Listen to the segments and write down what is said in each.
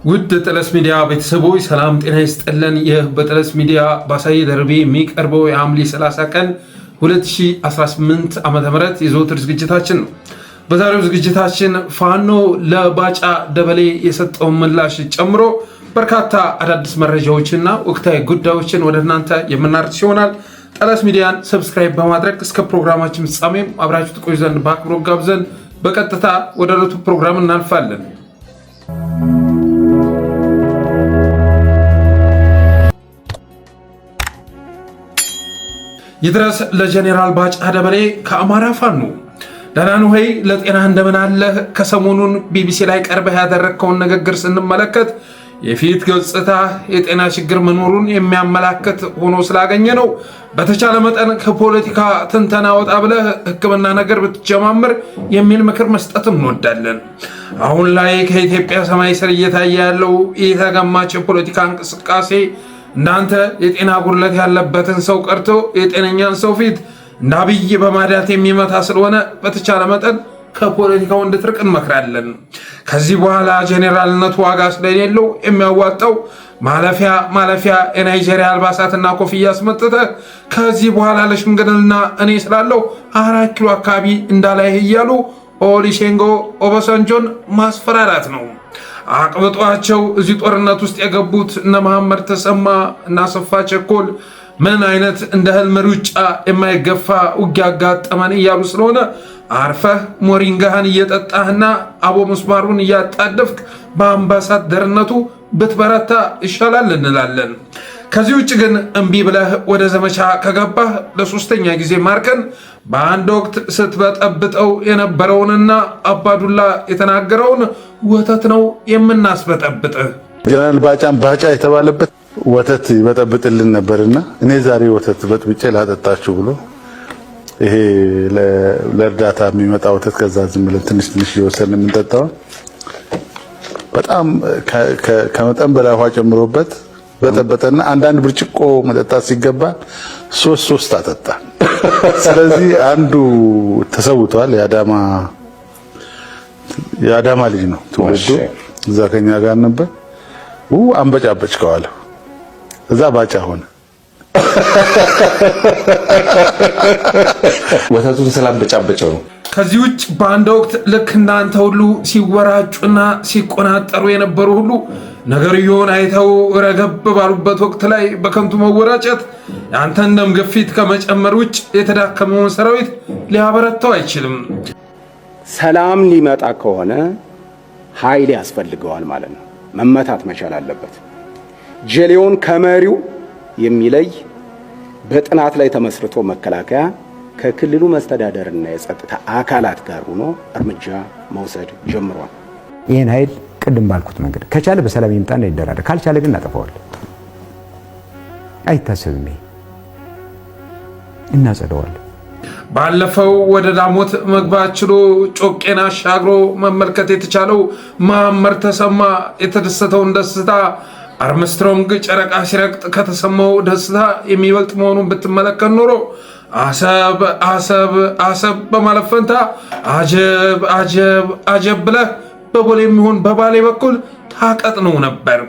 ውድ ጠለስ ሚዲያ ቤተሰቦች ሰላም ጤና ይስጥልን። ይህ በጠለስ ሚዲያ ባሳይ ደርቤ የሚቀርበው የሐምሌ 30 ቀን 2018 ዓ.ም የዘወትር ዝግጅታችን ነው። በዛሬው ዝግጅታችን ፋኖ ለባጫ ደበሌ የሰጠውን ምላሽ ጨምሮ በርካታ አዳዲስ መረጃዎችና ወቅታዊ ጉዳዮችን ወደ እናንተ የምናርስ ይሆናል። ጠለስ ሚዲያን ሰብስክራይብ በማድረግ እስከ ፕሮግራማችን ፍጻሜም አብራችሁ ትቆዩ ዘንድ በአክብሮት ጋብዘን በቀጥታ ወደ ዕለቱ ፕሮግራም እናልፋለን። ይድረስ ለጀኔራል ባጫ ደበሌ ከአማራ ፋኖ። ደህና ነህ ወይ? ለጤና እንደምን አለህ? ከሰሞኑን ቢቢሲ ላይ ቀርበህ ያደረግከውን ንግግር ስንመለከት የፊት ገጽታ የጤና ችግር መኖሩን የሚያመላክት ሆኖ ስላገኘ ነው። በተቻለ መጠን ከፖለቲካ ትንተና ወጣ ብለህ ሕክምና ነገር ብትጀማምር የሚል ምክር መስጠትም እንወዳለን። አሁን ላይ ከኢትዮጵያ ሰማይ ስር እየታየ ያለው የተገማች የፖለቲካ እንቅስቃሴ እናንተ የጤና ጉድለት ያለበትን ሰው ቀርቶ የጤነኛን ሰው ፊት እንደ አብይ በማዳት የሚመታ ስለሆነ በተቻለ መጠን ከፖለቲካው እንድትርቅ እንመክራለን። ከዚህ በኋላ ጄኔራልነቱ ዋጋ ስለሌለው የሚያዋጣው ማለፊያ የናይጄሪያ አልባሳትና ኮፍያ አስመጥተ ከዚህ በኋላ ለሽምግልና እኔ ስላለው 4 ኪሎ አካባቢ እንዳላይህ እያሉ ኦሉሴጉን ኦባሳንጆን ማስፈራራት ነው። አቅብጧቸው እዚህ ጦርነት ውስጥ የገቡት እነ መሐመድ ተሰማ እና አሰፋ ቸኮል ምን አይነት እንደ ህልም ሩጫ የማይገፋ ውጊያ አጋጠመን እያሉ ስለሆነ አርፈህ ሞሪንጋህን እየጠጣህና አቦ መስማሩን እያጣደፍክ በአምባሳደርነቱ ብትበረታ ይሻላል እንላለን። ከዚህ ውጭ ግን እምቢ ብለህ ወደ ዘመቻ ከገባህ ለሶስተኛ ጊዜ ማርከን በአንድ ወቅት ስትበጠብጠው የነበረውንና አባዱላ የተናገረውን ወተት ነው የምናስበጠብጥህ። ጀነራል ባጫን ባጫ የተባለበት ወተት ይበጠብጥልን ነበርና እኔ ዛሬ ወተት በጥብጬ ላጠጣችሁ ብሎ ይሄ ለእርዳታ የሚመጣ ወተት ከዛ ዝም ብለን ትንሽ እየወሰድን የምንጠጣው በጣም ከመጠን በላይ ውሃ ጨምሮበት በጠበጠና አንዳንድ ብርጭቆ መጠጣት ሲገባ ሶስት አጠጣ። ስለዚህ አንዱ ተሰውቷል። የአዳማ ልጅ ነው ትውልዱ፣ እዛ ከኛ ጋር ነበር። አንበጫበጭ ከዋለ እዛ ባጫ ሆነ። ወተቱን ስላንበጫበጨው ነው። ከዚህ ውጭ በአንድ ወቅት ልክ እናንተ ሁሉ ሲወራጩና ሲቆናጠሩ የነበሩ ሁሉ ነገርየውን አይተው ረገብ ባሉበት ወቅት ላይ በከንቱ መወራጨት የአንተን ደም ግፊት ከመጨመር ውጭ የተዳከመውን ሰራዊት ሊያበረታው አይችልም። ሰላም ሊመጣ ከሆነ ኃይል ያስፈልገዋል ማለት ነው። መመታት መቻል አለበት። ጀሌውን ከመሪው የሚለይ በጥናት ላይ ተመስርቶ መከላከያ ከክልሉ መስተዳደርና የጸጥታ አካላት ጋር ሆኖ እርምጃ መውሰድ ጀምሯል። ይህን ኃይል ቅድም ባልኩት መንገድ ከቻለ በሰላም ይምጣና ይደራደር፣ ካልቻለ ግን እናጠፋዋለን። አይታሰብም፣ እናጸደዋለን። ባለፈው ወደ ዳሞት መግባት ችሎ ጮቄን አሻግሮ መመልከት የተቻለው መሐመድ ተሰማ የተደሰተውን ደስታ አርምስትሮንግ ጨረቃ ሲረግጥ ከተሰማው ደስታ የሚበልጥ መሆኑን ብትመለከት ኖሮ አሰብ በማለት ፈንታ አጀብ ብለህ በቦሌ የሚሆን በባሌ በኩል ታቀጥነው ነበር።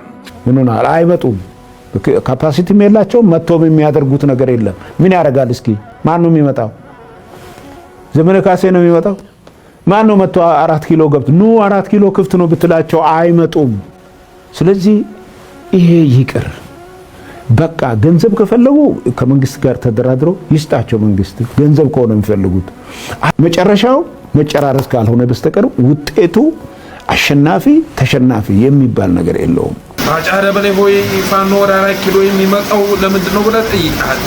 ምኑና አይመጡም፣ ካፓሲቲም የላቸውም፣ መጥቶም የሚያደርጉት ነገር የለም። ምን ያደርጋል? እስኪ ማን ነው የሚመጣው? ዘመነ ካሴ ነው የሚመጣው? ማን ነው መጥቶ 4 ኪሎ ገብቶ 4 ኪሎ ክፍት ነው ብትላቸው አይመጡም። ስለዚህ ይሄ ይቅር። በቃ ገንዘብ ከፈለጉ ከመንግስት ጋር ተደራድረው ይስጣቸው። መንግስት ገንዘብ ከሆነ የሚፈልጉት መጨረሻው መጨራረስ ካልሆነ በስተቀር ውጤቱ አሸናፊ ተሸናፊ የሚባል ነገር የለውም። ባጫ ደበሌ ሆይ ፋኖ ወደ 4 ኪሎ የሚመጣው ለምንድን ነው ብለህ ጠይቀሃል።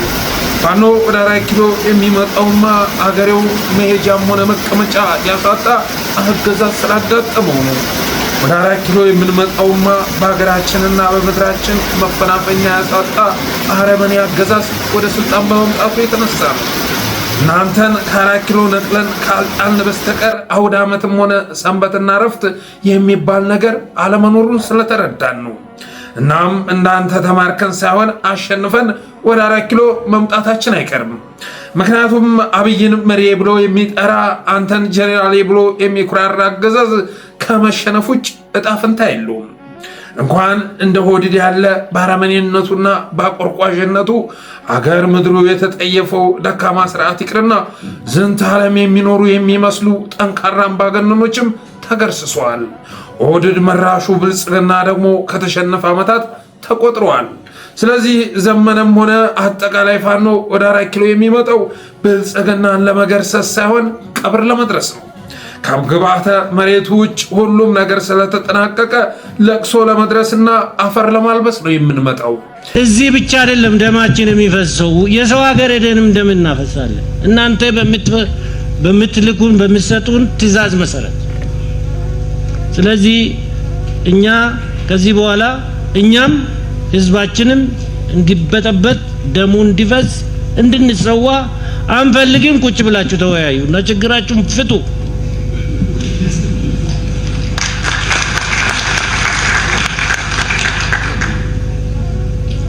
ፋኖ ወደ 4 ኪሎ የሚመጣውማ አገሬው መሄጃም ሆነ መቀመጫ ያሳጣ አገዛዝ ስላጋጠመው ነው። ወደ 4 ኪሎ የምንመጣውማ በሀገራችንና በምድራችን መፈናፈኛ ያሳጣ አረመኔ አገዛዝ ወደ ስልጣን በመምጣቱ የተነሳ ነው። እናንተን ከ4 ኪሎ ነቅለን ካልጣልን በስተቀር አውደ ዓመትም ሆነ ሰንበትና ረፍት የሚባል ነገር አለመኖሩን ስለተረዳን ነው። እናም እንዳንተ ተማርከን ሳይሆን አሸንፈን ወደ 4 ኪሎ መምጣታችን አይቀርም። ምክንያቱም አብይን መሪ ብሎ የሚጠራ አንተን ጄኔራል ብሎ የሚኩራራ አገዛዝ ከመሸነፍ ውጭ እጣ ፈንታ የለውም። እንኳን እንደ ሆዲድ ያለ ባረመኔነቱና ባቆርቋዥነቱ አገር ምድሩ የተጠየፈው ደካማ ስርዓት ይቅርና ዝንተ ዓለም የሚኖሩ የሚመስሉ ጠንካራ አምባገነኖችም ተገርስሰዋል። ሆዲድ መራሹ ብልጽግና ደግሞ ከተሸነፈ ዓመታት ተቆጥረዋል። ስለዚህ ዘመነም ሆነ አጠቃላይ ፋኖ ወደ 4 ኪሎ የሚመጣው ብልጽግናን ለመገርሰስ ሳይሆን ቀብር ለመድረስ ነው። ከግብዓተ መሬቱ ውጭ ሁሉም ነገር ስለተጠናቀቀ ለቅሶ ለመድረስና አፈር ለማልበስ ነው የምንመጣው። እዚህ ብቻ አይደለም ደማችን የሚፈሰው፣ የሰው ሀገር ሄደንም ደም እናፈሳለን። እናንተ በምትልኩን በምትሰጡን ትእዛዝ መሰረት። ስለዚህ እኛ ከዚህ በኋላ እኛም ህዝባችንም እንዲበጠበጥ ደሙ እንዲፈስ እንድንሰዋ አንፈልግም። ቁጭ ብላችሁ ተወያዩ እና ችግራችሁን ፍቱ።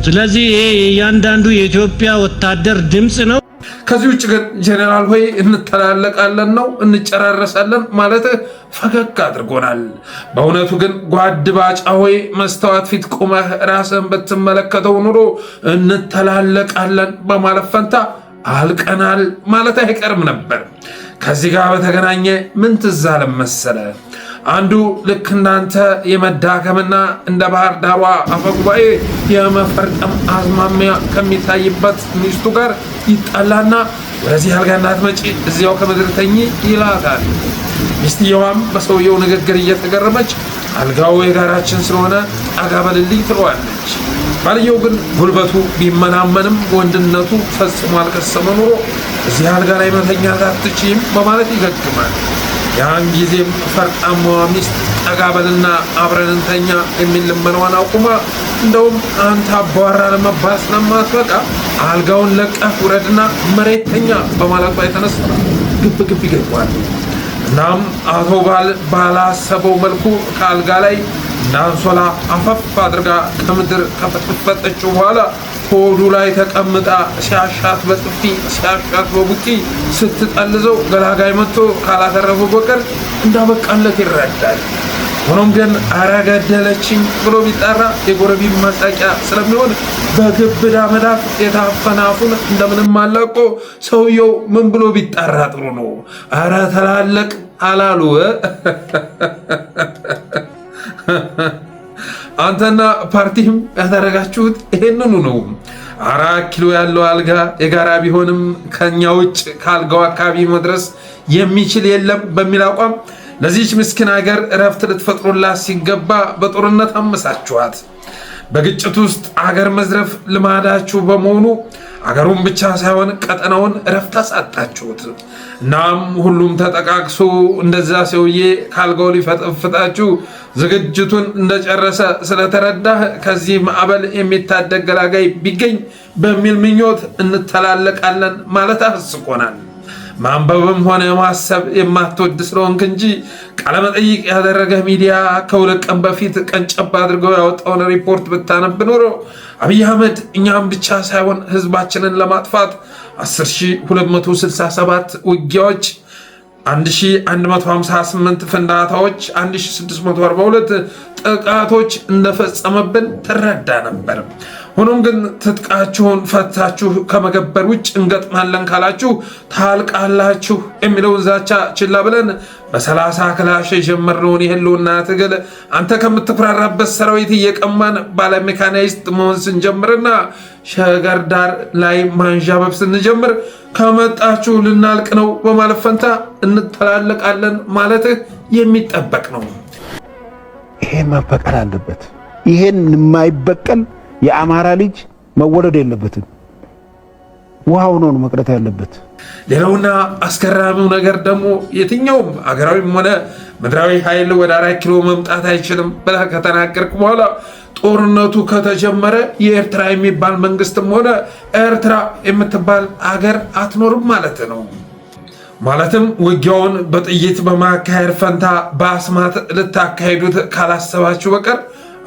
ስለዚህ ይሄ እያንዳንዱ የኢትዮጵያ ወታደር ድምጽ ነው። ከዚህ ውጭ ግን ጄኔራል ሆይ እንተላለቃለን ነው እንጨራረሳለን ማለት ፈገግ አድርጎናል። በእውነቱ ግን ጓድ ባጫ ሆይ መስተዋት ፊት ቆመህ ራስን ብትመለከተው ኑሮ እንተላለቃለን በማለት ፈንታ አልቀናል ማለት አይቀርም ነበር። ከዚህ ጋር በተገናኘ ምን ትዝ አለን መሰለ? አንዱ ልክ እንዳንተ የመዳከምና እንደ ባህር ዳሯ አፈጉባኤ የመፈርጠም አዝማሚያ ከሚታይበት ሚስቱ ጋር ይጣላና ወደዚህ አልጋ እንዳትመጪ እዚያው ከምድር ተኚ ይላታል። ሚስትየዋም በሰውየው ንግግር እየተገረመች አልጋው የጋራችን ስለሆነ ጠጋ በልልኝ ትለዋለች። ባልየው ግን ጉልበቱ ቢመናመንም ወንድነቱ ፈጽሞ አልከሰመ ኑሮ እዚህ አልጋ ላይ መተኛት አትችይም በማለት ይገግማል። ያን ጊዜም ፈርጣማዋ ሚስት ጠጋ በልና አብረን እንተኛ የሚል ልመናዋን አቁማ እንደውም አንተ አባወራ ለመባል ስለማትበቃ አልጋውን ለቀህ ውረድና መሬት ተኛ በማለቷ የተነሳ ግብ ግብ ይገጥማል። እናም አቶ ባላሰበው መልኩ ከአልጋ ላይ እንዳንሶላ አፈፍ አድርጋ ከምድር ከፈጠፈጠችው በኋላ ሆዱ ላይ ተቀምጣ ሲያሻት በጥፊ ሲያሻት በቡጢ ስትጠልዘው ገላጋይ መጥቶ ካላተረፈው በቀር እንዳበቃለት ይረዳል። ሆኖም ግን አረ ገደለችኝ ብሎ ቢጣራ የጎረቤት ማሳቂያ ስለሚሆን በግብዳ መዳፍ የታፈነ አፉን እንደምንም አላቆ ሰውየው ምን ብሎ ቢጣራ ጥሩ ነው? አረ ተላለቅ አላሉ። አንተና ፓርቲም ያደረጋችሁት ይሄንኑ ነው። 4 ኪሎ ያለው አልጋ የጋራ ቢሆንም ከኛ ውጭ ከአልጋው አካባቢ መድረስ የሚችል የለም በሚል አቋም ለዚህች ምስኪን ሀገር እረፍት ልትፈጥሩላት ሲገባ በጦርነት አመሳችኋት። በግጭት ውስጥ አገር መዝረፍ ልማዳችሁ በመሆኑ አገሩን ብቻ ሳይሆን ቀጠናውን እረፍት አሳጣችሁት። እናም ሁሉም ተጠቃቅሶ እንደዛ ሰውዬ ካልጋው ሊፈጠፍጣችሁ ዝግጅቱን እንደጨረሰ ስለተረዳህ ከዚህ ማዕበል የሚታደግ ገላጋይ ቢገኝ በሚል ምኞት እንተላለቃለን ማለት አስቆናል። ማንበብም ሆነ ማሰብ የማትወድ ስለሆንክ እንጂ ቃለመጠይቅ ያደረገህ ሚዲያ ከሁለት ቀን በፊት ቀንጨባ አድርገው ያወጣውን ሪፖርት ብታነብ ኖሮ አብይ አህመድ እኛም ብቻ ሳይሆን ህዝባችንን ለማጥፋት 10267 ውጊያዎች፣ 1158 ፍንዳታዎች፣ 1642 ጥቃቶች እንደፈጸመብን ትረዳ ነበር። ሆኖም ግን ትጥቃችሁን ፈታችሁ ከመገበር ውጭ እንገጥማለን ካላችሁ ታልቃላችሁ የሚለውን ዛቻ ችላ ብለን በ30 ክላሽ የጀመርነውን የህልውና ትግል አንተ ከምትኩራራበት ሰራዊት እየቀማን ባለሜካናይዝድ መሆን ስንጀምርና ሸገር ዳር ላይ ማንዣበብ ስንጀምር ከመጣችሁ ልናልቅ ነው በማለት ፈንታ እንተላለቃለን ማለትህ የሚጠበቅ ነው። ይሄን መበቀል አለበት። ይሄን የማይበቀል የአማራ ልጅ መወለድ የለበትም። ውሃው ነው መቅረት ያለበት። ሌላውና አስገራሚው ነገር ደግሞ የትኛውም አገራዊም ሆነ ምድራዊ ኃይል ወደ 4 ኪሎ መምጣት አይችልም ብለህ ከተናገርክ በኋላ ጦርነቱ ከተጀመረ የኤርትራ የሚባል መንግስትም ሆነ ኤርትራ የምትባል አገር አትኖርም ማለት ነው። ማለትም ውጊያውን በጥይት በማካሄድ ፈንታ በአስማት ልታካሄዱት ካላሰባችሁ በቀር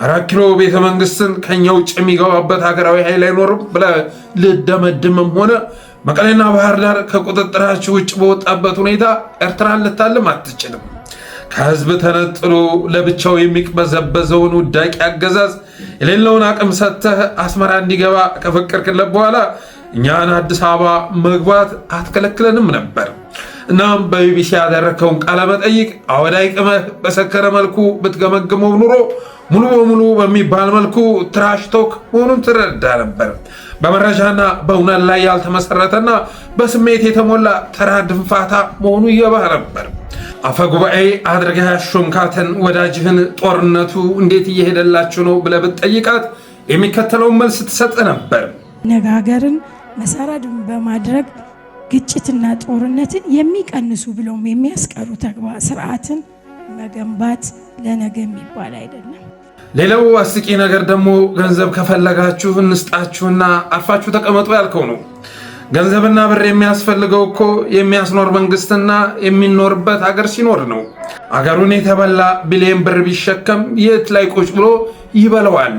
4 ኪሎ ቤተ መንግስትን ከኛ ውጭ የሚገባበት ሀገራዊ ኃይል አይኖርም ብለህ ልደመድምም ሆነ መቀሌና ባህር ዳር ከቁጥጥራችሁ ውጭ በወጣበት ሁኔታ ኤርትራን ልታልም አትችልም። ከህዝብ ተነጥሎ ለብቻው የሚቅበዘበዘውን ውዳቂ አገዛዝ የሌለውን አቅም ሰጥተህ አስመራ እንዲገባ ከፈቀድክለት በኋላ እኛን አዲስ አበባ መግባት አትከለክለንም ነበር። እናም በቢቢሲ ያደረከውን ቃለ መጠይቅ አወዳይ ቅመህ በሰከረ መልኩ ብትገመግመው ኑሮ ሙሉ በሙሉ በሚባል መልኩ ትራሽ ቶክ መሆኑን ትረዳ ነበር። በመረጃና በእውነት ላይ ያልተመሰረተና በስሜት የተሞላ ተራ ድንፋታ መሆኑ ይገባህ ነበር። አፈ ጉባኤ አድርገህ ያሾምካትን ወዳጅህን ጦርነቱ እንዴት እየሄደላችሁ ነው ብለህ ብትጠይቃት የሚከተለውን መልስ ትሰጥ ነበር። ነጋገርን መሰረት በማድረግ ግጭትና ጦርነትን የሚቀንሱ ብለውም የሚያስቀሩ ተግባር ስርዓትን መገንባት ለነገ የሚባል አይደለም። ሌላው አስቂ ነገር ደግሞ ገንዘብ ከፈለጋችሁ እንስጣችሁና አርፋችሁ ተቀመጡ ያልከው ነው። ገንዘብና ብር የሚያስፈልገው እኮ የሚያስኖር መንግስትና የሚኖርበት ሀገር ሲኖር ነው። አገሩን የተበላ ቢሊየን ብር ቢሸከም የት ላይ ቁጭ ብሎ ይበለዋል?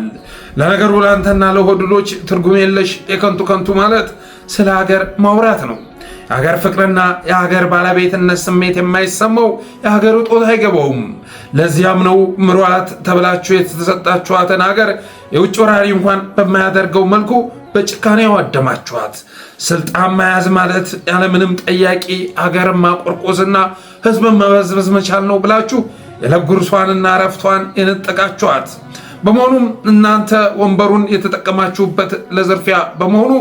ለነገሩ ላንተና ለሆድሎች ትርጉም የለሽ የከንቱ ከንቱ ማለት ስለ ሀገር ማውራት ነው። የሀገር ፍቅርና የሀገር ባለቤትነት ስሜት የማይሰማው የሀገር እጦት አይገባውም። ለዚያም ነው ምሯት ተብላችሁ የተሰጣችኋትን ሀገር የውጭ ወራሪ እንኳን በማያደርገው መልኩ በጭካኔ ያዋደማችኋት። ስልጣን መያዝ ማለት ያለምንም ጠያቂ ሀገርን ማቆርቆዝና ህዝብን መበዝበዝ መቻል ነው ብላችሁ የለጉርሷንና ረፍቷን የነጠቃችኋት። በመሆኑም እናንተ ወንበሩን የተጠቀማችሁበት ለዝርፊያ በመሆኑ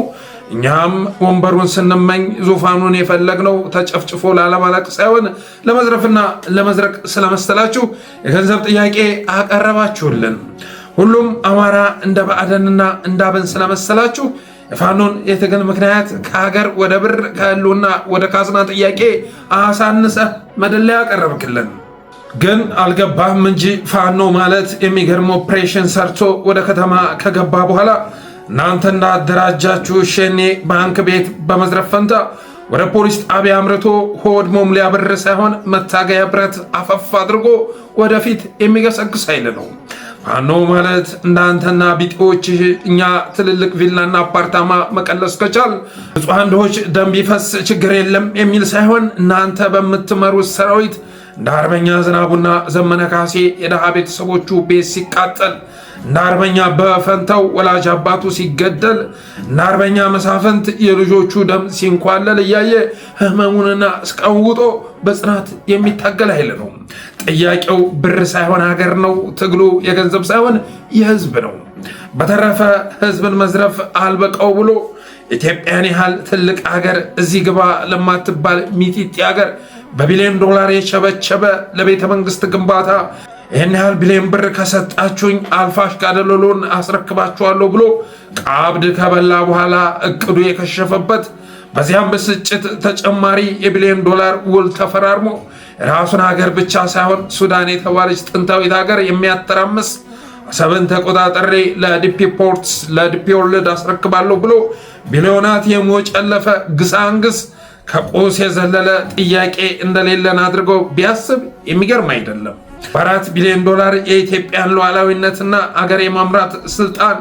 እኛም ወንበሩን ስንመኝ ዙፋኑን የፈለግነው ተጨፍጭፎ ላለማለቅ ሳይሆን ለመዝረፍና ለመዝረቅ ስለመሰላችሁ የገንዘብ ጥያቄ አቀረባችሁልን። ሁሉም አማራ እንደ ብአዴንና እንደ አብን ስለመሰላችሁ የፋኖን የትግል ምክንያት ከሀገር ወደ ብር ከህልውና ወደ ካዝና ጥያቄ አሳንሰህ መደለያ ያቀረብክልን። ግን አልገባህም እንጂ ፋኖ ማለት የሚገርም ኦፕሬሽን ሰርቶ ወደ ከተማ ከገባ በኋላ እናንተ እንዳደራጃችሁ ሸኔ ባንክ ቤት በመዝረፍ ፈንታ ወደ ፖሊስ ጣቢያ አምርቶ ሆድ መሙሊያ ብር ሳይሆን መታገያ ብረት አፈፍ አድርጎ ወደፊት የሚገሰግስ ኃይል ነው። ፋኖ ማለት እንዳንተና ቢጤዎች እኛ ትልልቅ ቪላና አፓርታማ መቀለስ ከቻል ንጹሐን ድሆች ደም ቢፈስ ችግር የለም የሚል ሳይሆን እናንተ በምትመሩት ሰራዊት እንደ አርበኛ ዝናቡና ዘመነ ካሴ የደሃ ቤተሰቦቹ ቤት ሲቃጠል፣ እንደ አርበኛ በፈንታው ወላጅ አባቱ ሲገደል፣ እንደ አርበኛ መሳፍንት የልጆቹ ደም ሲንኳለል እያየ ህመሙንና እስቀውጦ በጽናት የሚታገል ኃይል ነው። ጥያቄው ብር ሳይሆን ሀገር ነው። ትግሉ የገንዘብ ሳይሆን የህዝብ ነው። በተረፈ ህዝብን መዝረፍ አልበቃው ብሎ ኢትዮጵያን ያህል ትልቅ ሀገር እዚህ ግባ ለማትባል ሚጢጢ ሀገር በቢሊዮን ዶላር የቸበቸበ ለቤተ መንግስት ግንባታ ይህን ያህል ቢሊዮን ብር ከሰጣችሁኝ አልፋሽ ጋደሎሎን አስረክባችኋለሁ ብሎ ቀብድ ከበላ በኋላ እቅዱ የከሸፈበት፣ በዚያም ብስጭት ተጨማሪ የቢሊዮን ዶላር ውል ተፈራርሞ የራሱን ሀገር ብቻ ሳይሆን ሱዳን የተባለች ጥንታዊት ሀገር የሚያተራምስ አሰብን ተቆጣጠሬ ለዲፒ ፖርትስ ለዲፒ ወርልድ አስረክባለሁ ብሎ ቢሊዮናት የሞጨለፈ ግሳንግስ ከቆስ የዘለለ ጥያቄ እንደሌለን አድርጎ ቢያስብ የሚገርም አይደለም። በ4 ቢሊዮን ዶላር የኢትዮጵያን ሉዓላዊነትና አገር የማምራት ስልጣን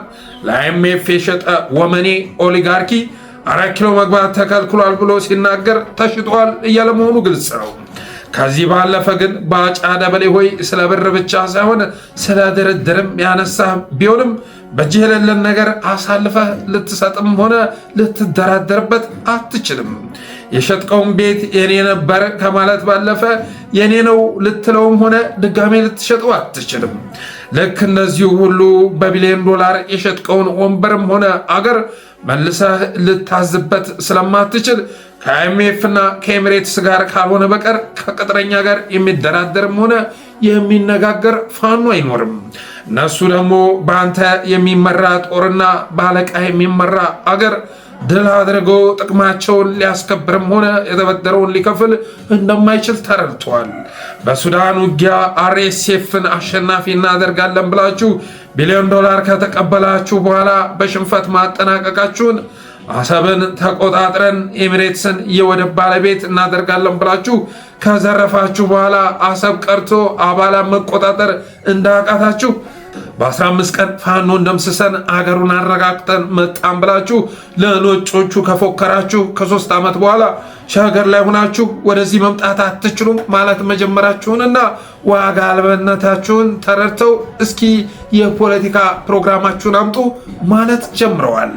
ለአይኤምኤፍ የሸጠ ወመኔ ኦሊጋርኪ 4 ኪሎ መግባት ተከልክሏል ብሎ ሲናገር ተሽጧል እያለ መሆኑ ግልጽ ነው። ከዚህ ባለፈ ግን ባጫ ደበሌ ሆይ ስለ ብር ብቻ ሳይሆን ስለ ድርድርም ያነሳህ ቢሆንም በእጅህ የሌለን ነገር አሳልፈህ ልትሰጥም ሆነ ልትደራደርበት አትችልም። የሸጥቀውን ቤት የኔ ነበር ከማለት ባለፈ የኔ ነው ልትለውም ሆነ ድጋሜ ልትሸጠው አትችልም። ልክ እንደዚሁ ሁሉ በቢሊዮን ዶላር የሸጥቀውን ወንበርም ሆነ አገር መልሰህ ልታዝበት ስለማትችል ከአይኤምኤፍ እና ከኤሚሬትስ ጋር ካልሆነ በቀር ከቅጥረኛ ጋር የሚደራደርም ሆነ የሚነጋገር ፋኖ አይኖርም። እነሱ ደግሞ በአንተ የሚመራ ጦርና በአለቃ የሚመራ አገር ድል አድርጎ ጥቅማቸውን ሊያስከብርም ሆነ የተበደረውን ሊከፍል እንደማይችል ተረድተዋል። በሱዳን ውጊያ አርኤስኤፍን አሸናፊ እናደርጋለን ብላችሁ ቢሊዮን ዶላር ከተቀበላችሁ በኋላ በሽንፈት ማጠናቀቃችሁን፣ አሰብን ተቆጣጥረን ኤሚሬትስን የወደብ ባለቤት እናደርጋለን ብላችሁ ከዘረፋችሁ በኋላ አሰብ ቀርቶ አባላ መቆጣጠር እንዳቃታችሁ በ15 ቀን ፋኖን ደምስሰን አገሩን አረጋግጠን መጣን ብላችሁ ለነጮቹ ከፎከራችሁ ከ3 ዓመት በኋላ ሸገር ላይ ሆናችሁ ወደዚህ መምጣት አትችሉም ማለት መጀመራችሁንና ዋጋ አልበነታችሁን ተረድተው እስኪ የፖለቲካ ፕሮግራማችሁን አምጡ ማለት ጀምረዋል።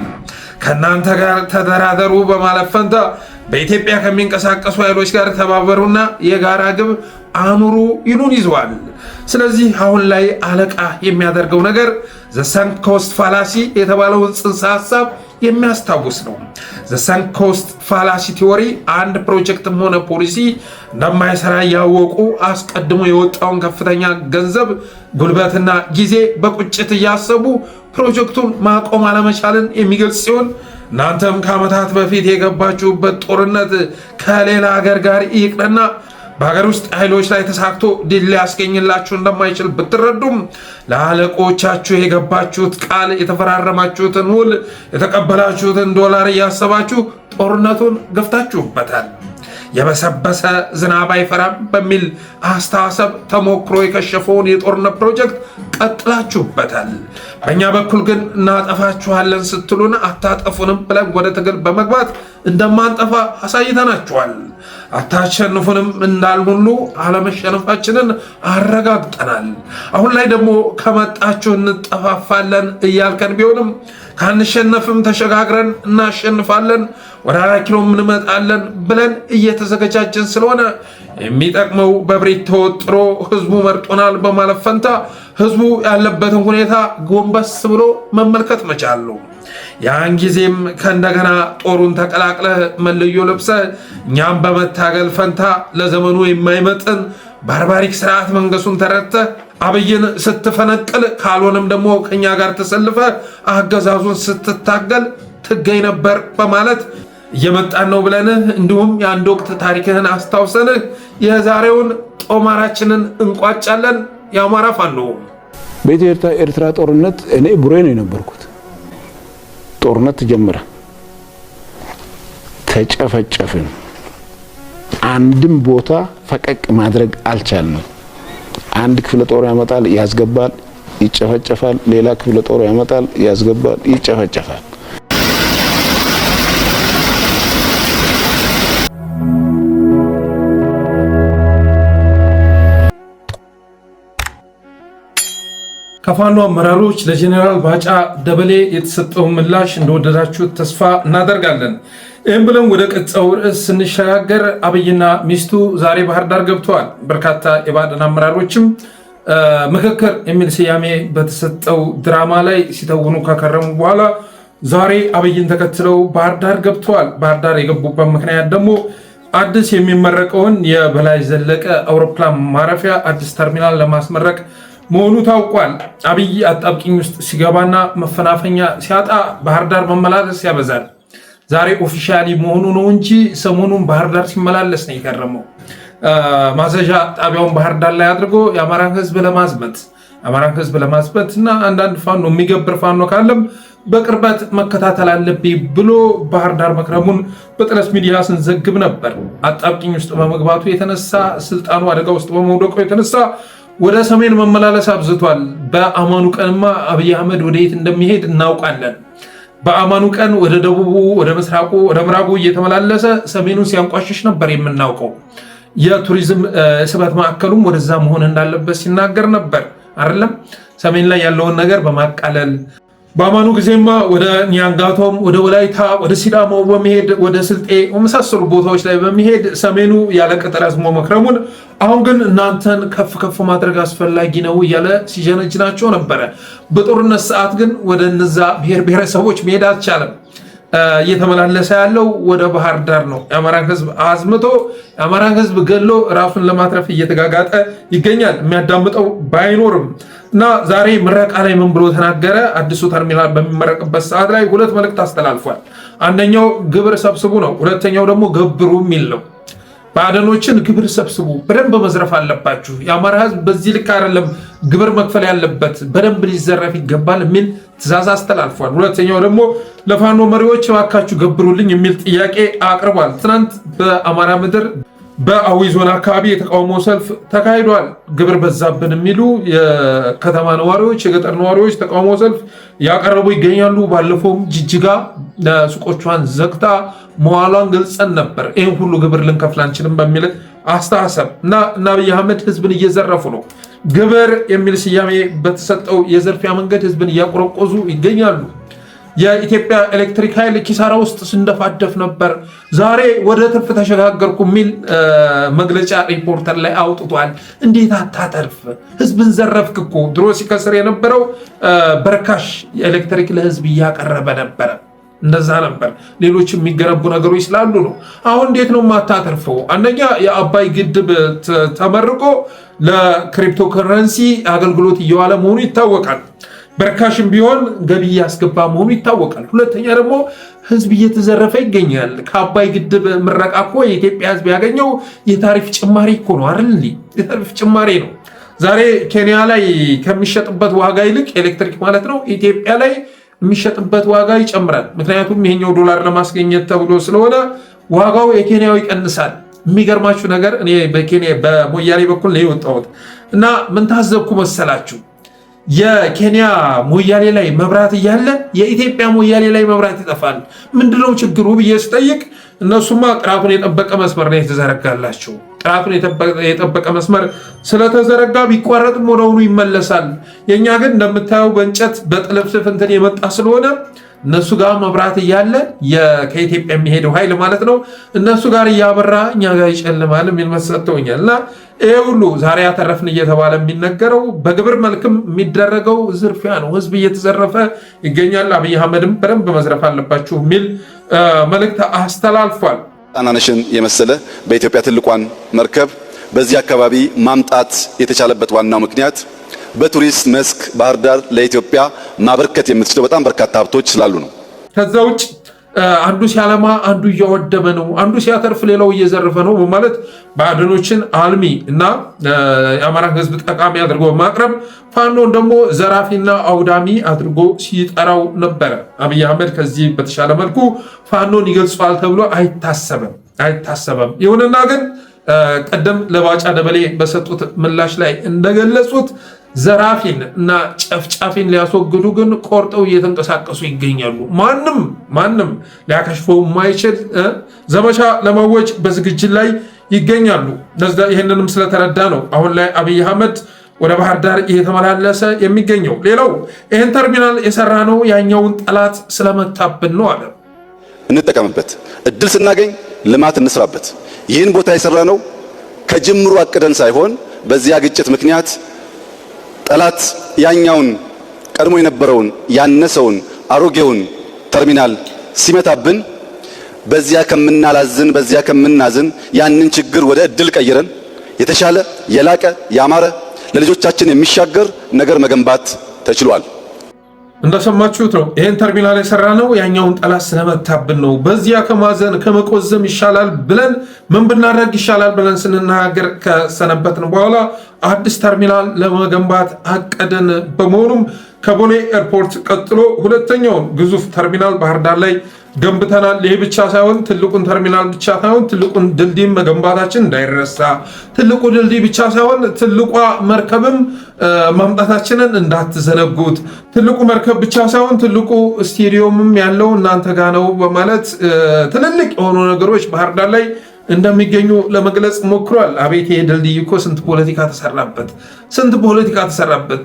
ከናንተ ጋር ተደራደሩ በማለት ፈንታ በኢትዮጵያ ከሚንቀሳቀሱ ኃይሎች ጋር ተባበሩና የጋራ ግብ አኑሩ ይሉን ይዘዋል። ስለዚህ አሁን ላይ አለቃ የሚያደርገው ነገር ዘ ሰንክ ኮስት ፋላሲ የተባለውን ጽንሰ ሐሳብ የሚያስታውስ ነው። ዘ ሰንክ ኮስት ፋላሲ ቲዎሪ አንድ ፕሮጀክትም ሆነ ፖሊሲ እንደማይሰራ ያወቁ አስቀድሞ የወጣውን ከፍተኛ ገንዘብ፣ ጉልበትና ጊዜ በቁጭት እያሰቡ ፕሮጀክቱን ማቆም አለመቻልን የሚገልጽ ሲሆን እናንተም ከዓመታት በፊት የገባችሁበት ጦርነት ከሌላ ሀገር ጋር ይቅርና በሀገር ውስጥ ኃይሎች ላይ ተሳክቶ ድል ሊያስገኝላችሁ እንደማይችል ብትረዱም ለአለቆቻችሁ የገባችሁት ቃል፣ የተፈራረማችሁትን ውል፣ የተቀበላችሁትን ዶላር እያሰባችሁ ጦርነቱን ገፍታችሁበታል። የበሰበሰ ዝናብ አይፈራም በሚል አስተሳሰብ ተሞክሮ የከሸፈውን የጦርነት ፕሮጀክት ቀጥላችሁበታል። በእኛ በኩል ግን እናጠፋችኋለን ስትሉን አታጠፉንም ብለን ወደ ትግል በመግባት እንደማንጠፋ አሳይተናችኋል። አታሸንፉንም እንዳልሁሉ አለመሸነፋችንን አረጋግጠናል። አሁን ላይ ደግሞ ከመጣችሁ እንጠፋፋለን እያልከን ቢሆንም ካንሸነፍም ተሸጋግረን እናሸንፋለን፣ ወደ 4 ኪሎ እንመጣለን ብለን እየተዘገጃጀን ስለሆነ የሚጠቅመው በብሬት ተወጥሮ ህዝቡ መርጦናል በማለት ፈንታ ህዝቡ ያለበትን ሁኔታ ጎንበስ ብሎ መመልከት መቻል ነው። ያን ጊዜም ከእንደገና ጦሩን ተቀላቅለህ መለዮ ለብሰህ እኛም በመታገል ፈንታ ለዘመኑ የማይመጥን ባርባሪክ ስርዓት መንገሱን ተረድተህ አብይን ስትፈነቅል ካልሆነም ደግሞ ከኛ ጋር ተሰልፈ አገዛዙን ስትታገል ትገኝ ነበር በማለት እየመጣን ነው ብለንህ እንዲሁም የአንድ ወቅት ታሪክህን አስታውሰንህ የዛሬውን ጦማራችንን እንቋጫለን። የአማራ ፋኖ በኢትዮጵያ ኤርትራ ጦርነት እኔ ቡሬ ነው የነበርኩት። ጦርነት ጀመረ፣ ተጨፈጨፍን። አንድም ቦታ ፈቀቅ ማድረግ አልቻልንም። አንድ ክፍለ ጦር ያመጣል፣ ያስገባል፣ ይጨፈጨፋል። ሌላ ክፍለ ጦር ያመጣል፣ ያስገባል፣ ይጨፈጨፋል። ከፋኖ አመራሮች ለጄኔራል ባጫ ደበሌ የተሰጠው ምላሽ እንደወደዳችሁት ተስፋ እናደርጋለን። ይህም ብለን ወደ ቀጣዩ ርዕስ ስንሸጋገር አብይና ሚስቱ ዛሬ ባህር ዳር ገብተዋል። በርካታ የባዕድን አመራሮችም ምክክር የሚል ስያሜ በተሰጠው ድራማ ላይ ሲተውኑ ከከረሙ በኋላ ዛሬ አብይን ተከትለው ባህር ዳር ገብተዋል። ባህር ዳር የገቡበት ምክንያት ደግሞ አዲስ የሚመረቀውን የበላይ ዘለቀ አውሮፕላን ማረፊያ አዲስ ተርሚናል ለማስመረቅ መሆኑ ታውቋል። አብይ አጣብቂኝ ውስጥ ሲገባና መፈናፈኛ ሲያጣ ባህር ዳር መመላለስ ያበዛል። ዛሬ ኦፊሻሊ መሆኑ ነው እንጂ ሰሞኑን ባህር ዳር ሲመላለስ ነው የከረመው። ማዘዣ ጣቢያውን ባህር ዳር ላይ አድርጎ የአማራን ሕዝብ ለማዝበት እና አንዳንድ ፋኖ የሚገብር ፋኖ ካለም በቅርበት መከታተል አለብኝ ብሎ ባህር ዳር መክረሙን በጥለስ ሚዲያ ስንዘግብ ነበር። አጣብቂኝ ውስጥ በመግባቱ የተነሳ ስልጣኑ አደጋ ውስጥ በመውደቁ የተነሳ ወደ ሰሜን መመላለስ አብዝቷል። በአማኑ ቀንማ አብይ አህመድ ወደ የት እንደሚሄድ እናውቃለን። በአማኑ ቀን ወደ ደቡቡ፣ ወደ ምስራቁ፣ ወደ ምዕራቡ እየተመላለሰ ሰሜኑን ሲያንቋሽሽ ነበር የምናውቀው። የቱሪዝም ስበት ማዕከሉም ወደዛ መሆን እንዳለበት ሲናገር ነበር አይደለም። ሰሜን ላይ ያለውን ነገር በማቃለል በአማኑ ጊዜማ ወደ ኒያንጋቶም፣ ወደ ወላይታ፣ ወደ ሲዳሞ በመሄድ ወደ ስልጤ የመሳሰሉ ቦታዎች ላይ በመሄድ ሰሜኑ ያለ ቅጥር አዝሞ መክረሙን፣ አሁን ግን እናንተን ከፍ ከፍ ማድረግ አስፈላጊ ነው እያለ ሲጀነጅናቸው ነበረ። በጦርነት ሰዓት ግን ወደ እነዛ ብሔር ብሔረሰቦች መሄድ አልቻለም። እየተመላለሰ ያለው ወደ ባህር ዳር ነው። የአማራን ሕዝብ አዝምቶ የአማራን ሕዝብ ገሎ ራሱን ለማትረፍ እየተጋጋጠ ይገኛል። የሚያዳምጠው ባይኖርም እና ዛሬ ምረቃ ላይ ምን ብሎ ተናገረ? አዲሱ ተርሚናል በሚመረቅበት ሰዓት ላይ 2 መልእክት አስተላልፏል። አንደኛው ግብር ሰብስቡ ነው። ሁለተኛው ደግሞ ገብሩ የሚል ነው። ባዕደኖችን ግብር ሰብስቡ፣ በደንብ መዝረፍ አለባችሁ። የአማራ ሕዝብ በዚህ ልክ አይደለም ግብር መክፈል ያለበት፣ በደንብ ሊዘረፍ ይገባል የሚል ትዕዛዝ አስተላልፏል። ሁለተኛው ደግሞ ለፋኖ መሪዎች እባካችሁ ገብሩልኝ የሚል ጥያቄ አቅርቧል። ትናንት በአማራ ምድር በአዊ ዞን አካባቢ የተቃውሞ ሰልፍ ተካሂዷል። ግብር በዛብን የሚሉ የከተማ ነዋሪዎች፣ የገጠር ነዋሪዎች ተቃውሞ ሰልፍ ያቀረቡ ይገኛሉ። ባለፈውም ጅጅጋ ሱቆቿን ዘግታ መዋሏን ገልጸን ነበር። ይህን ሁሉ ግብር ልንከፍል አንችልም በሚል አስተሳሰብ እና አብይ አህመድ ህዝብን እየዘረፉ ነው። ግብር የሚል ስያሜ በተሰጠው የዘርፊያ መንገድ ህዝብን እያቆረቆዙ ይገኛሉ። የኢትዮጵያ ኤሌክትሪክ ኃይል ኪሳራ ውስጥ ስንደፋደፍ ነበር፣ ዛሬ ወደ ትርፍ ተሸጋገርኩ የሚል መግለጫ ሪፖርተር ላይ አውጥቷል። እንዴት አታተርፍ? ህዝብን ዘረፍክ እኮ። ድሮ ሲከስር የነበረው በርካሽ ኤሌክትሪክ ለህዝብ እያቀረበ ነበረ። እንደዛ ነበር። ሌሎች የሚገነቡ ነገሮች ስላሉ ነው። አሁን እንዴት ነው የማታተርፈው? አንደኛ የአባይ ግድብ ተመርቆ ለክሪፕቶ ከረንሲ አገልግሎት እየዋለ መሆኑ ይታወቃል። በርካሽም ቢሆን ገቢ እያስገባ መሆኑ ይታወቃል። ሁለተኛ ደግሞ ህዝብ እየተዘረፈ ይገኛል። ከአባይ ግድብ ምረቃ እኮ የኢትዮጵያ ህዝብ ያገኘው የታሪፍ ጭማሪ እኮ ነው አይደል? የታሪፍ ጭማሪ ነው። ዛሬ ኬንያ ላይ ከሚሸጥበት ዋጋ ይልቅ ኤሌክትሪክ ማለት ነው ኢትዮጵያ ላይ የሚሸጥበት ዋጋ ይጨምራል። ምክንያቱም ይሄኛው ዶላር ለማስገኘት ተብሎ ስለሆነ ዋጋው የኬንያው ይቀንሳል። የሚገርማችሁ ነገር እኔ በሞያሌ በኩል ነው የወጣሁት እና ምን ታዘብኩ መሰላችሁ? የኬንያ ሞያሌ ላይ መብራት እያለ የኢትዮጵያ ሞያሌ ላይ መብራት ይጠፋል። ምንድነው ችግሩ ብዬ ስጠይቅ እነሱማ ጥራቱን የጠበቀ መስመር ነው የተዘረጋላቸው። ጥራቱን የጠበቀ መስመር ስለተዘረጋ ቢቋረጥም ወደሆኑ ይመለሳል። የእኛ ግን እንደምታየው በእንጨት በጥልፍልፍ እንትን የመጣ ስለሆነ እነሱ ጋር መብራት እያለ ከኢትዮጵያ የሚሄደው ኃይል ማለት ነው እነሱ ጋር እያበራ እኛ ጋር ይጨልማል የሚል መልስ ሰጥተውኛል። እና ይሄ ሁሉ ዛሬ ያተረፍን እየተባለ የሚነገረው በግብር መልክም የሚደረገው ዝርፊያ ነው። ህዝብ እየተዘረፈ ይገኛል። አብይ አህመድም በደንብ መዝረፍ አለባችሁ የሚል መልእክት አስተላልፏል። ጣናነሽን የመሰለ በኢትዮጵያ ትልቋን መርከብ በዚህ አካባቢ ማምጣት የተቻለበት ዋናው ምክንያት በቱሪስት መስክ ባህር ዳር ለኢትዮጵያ ማበርከት የምትችለው በጣም በርካታ ሀብቶች ስላሉ ነው። ከዛ ውጭ አንዱ ሲያለማ አንዱ እያወደመ ነው፣ አንዱ ሲያተርፍ ሌላው እየዘረፈ ነው በማለት ባዕድኖችን አልሚ እና የአማራ ህዝብ ጠቃሚ አድርጎ በማቅረብ ፋኖን ደግሞ ዘራፊና አውዳሚ አድርጎ ሲጠራው ነበረ። አብይ አህመድ ከዚህ በተሻለ መልኩ ፋኖን ይገልጸዋል ተብሎ አይታሰበም። ይሁንና ግን ቀደም ለባጫ ደበሌ በሰጡት ምላሽ ላይ እንደገለጹት ዘራፊን እና ጨፍጫፊን ሊያስወግዱ ግን ቆርጠው እየተንቀሳቀሱ ይገኛሉ። ማንም ሊያከሽፈው የማይችል ዘመቻ ለማወጅ በዝግጅት ላይ ይገኛሉ። ይህንንም ስለተረዳ ነው አሁን ላይ አብይ አህመድ ወደ ባህር ዳር እየተመላለሰ የሚገኘው። ሌላው ይህን ተርሚናል የሰራ ነው ያኛውን ጠላት ስለመታብን ነው አለ። እንጠቀምበት፣ እድል ስናገኝ ልማት እንስራበት። ይህን ቦታ የሰራ ነው ከጅምሩ አቅደን ሳይሆን በዚያ ግጭት ምክንያት ጠላት ያኛውን ቀድሞ የነበረውን ያነሰውን አሮጌውን ተርሚናል ሲመታብን በዚያ ከምናላዝን በዚያ ከምናዝን ያንን ችግር ወደ እድል ቀይረን የተሻለ የላቀ ያማረ ለልጆቻችን የሚሻገር ነገር መገንባት ተችሏል። እንደሰማችሁት ነው። ይህን ተርሚናል የሰራ ነው ያኛውን ጠላት ስለመታብን ነው። በዚያ ከማዘን ከመቆዘም ይሻላል ብለን ምን ብናደርግ ይሻላል ብለን ስንናገር ከሰነበትን በኋላ አዲስ ተርሚናል ለመገንባት አቀደን። በመሆኑም ከቦሌ ኤርፖርት ቀጥሎ ሁለተኛውን ግዙፍ ተርሚናል ባህር ዳር ላይ ገንብተናል። ይህ ብቻ ሳይሆን ትልቁን ተርሚናል ብቻ ሳይሆን ትልቁን ድልድይ መገንባታችን እንዳይረሳ፣ ትልቁ ድልድይ ብቻ ሳይሆን ትልቋ መርከብም ማምጣታችንን እንዳትዘነጉት፣ ትልቁ መርከብ ብቻ ሳይሆን ትልቁ ስቴዲየምም ያለው እናንተ ጋ ነው በማለት ትልልቅ የሆኑ ነገሮች ባህር ዳር ላይ እንደሚገኙ ለመግለጽ ሞክሯል። አቤት ይሄ ድልድይ እኮ ስንት ፖለቲካ ተሰራበት።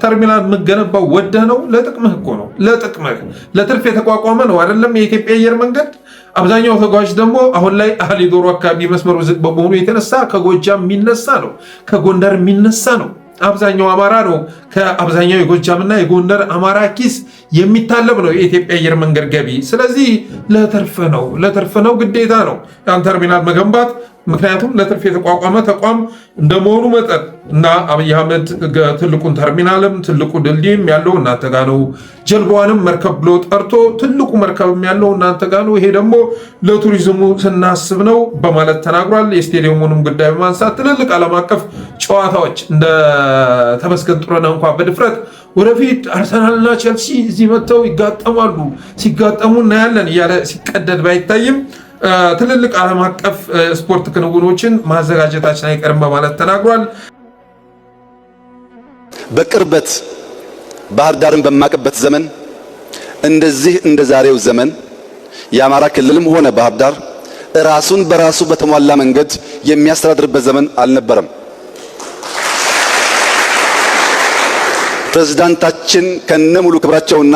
ተርሚናል የምገነባው ወደህ ነው? ለጥቅምህ እኮ ነው። ለጥቅምህ ለትርፍ የተቋቋመ ነው አይደለም የኢትዮጵያ አየር መንገድ። አብዛኛው ተጓዥ ደግሞ አሁን ላይ አህሊ ዶሮ አካባቢ መስመሩ ዝግ በመሆኑ የተነሳ ከጎጃም የሚነሳ ነው፣ ከጎንደር የሚነሳ ነው። አብዛኛው አማራ ነው። ከአብዛኛው የጎጃምና የጎንደር አማራ ኪስ የሚታለብ ነው የኢትዮጵያ አየር መንገድ ገቢ። ስለዚህ ለትርፍ ነው፣ ግዴታ ነው ያን ተርሚናል መገንባት። ምክንያቱም ለትርፍ የተቋቋመ ተቋም እንደመሆኑ መጠን እና አብይ አህመድ ትልቁን ተርሚናልም ትልቁ ድልድይም ያለው እናንተ ጋ ነው፣ ጀልባዋንም መርከብ ብሎ ጠርቶ ትልቁ መርከብም ያለው እናንተ ጋ ነው፣ ይሄ ደግሞ ለቱሪዝሙ ስናስብ ነው በማለት ተናግሯል። የስቴዲየሙንም ጉዳይ በማንሳት ትልልቅ ዓለም አቀፍ ጨዋታዎች እንደ ተመስገን ጥሩነህ እንኳ በድፍረት ወደፊት አርሰናልና ቼልሲ እዚህ መጥተው ይጋጠማሉ፣ ሲጋጠሙ እናያለን እያለ ሲቀደድ ባይታይም ትልልቅ ዓለም አቀፍ ስፖርት ክንውኖችን ማዘጋጀታችን አይቀርም በማለት ተናግሯል። በቅርበት ባህር ዳርን በማቀበት ዘመን እንደዚህ እንደ ዛሬው ዘመን የአማራ ክልልም ሆነ ባህር ዳር ራሱን በራሱ በተሟላ መንገድ የሚያስተዳድርበት ዘመን አልነበረም። ፕሬዝዳንታችን ከነሙሉ ክብራቸውና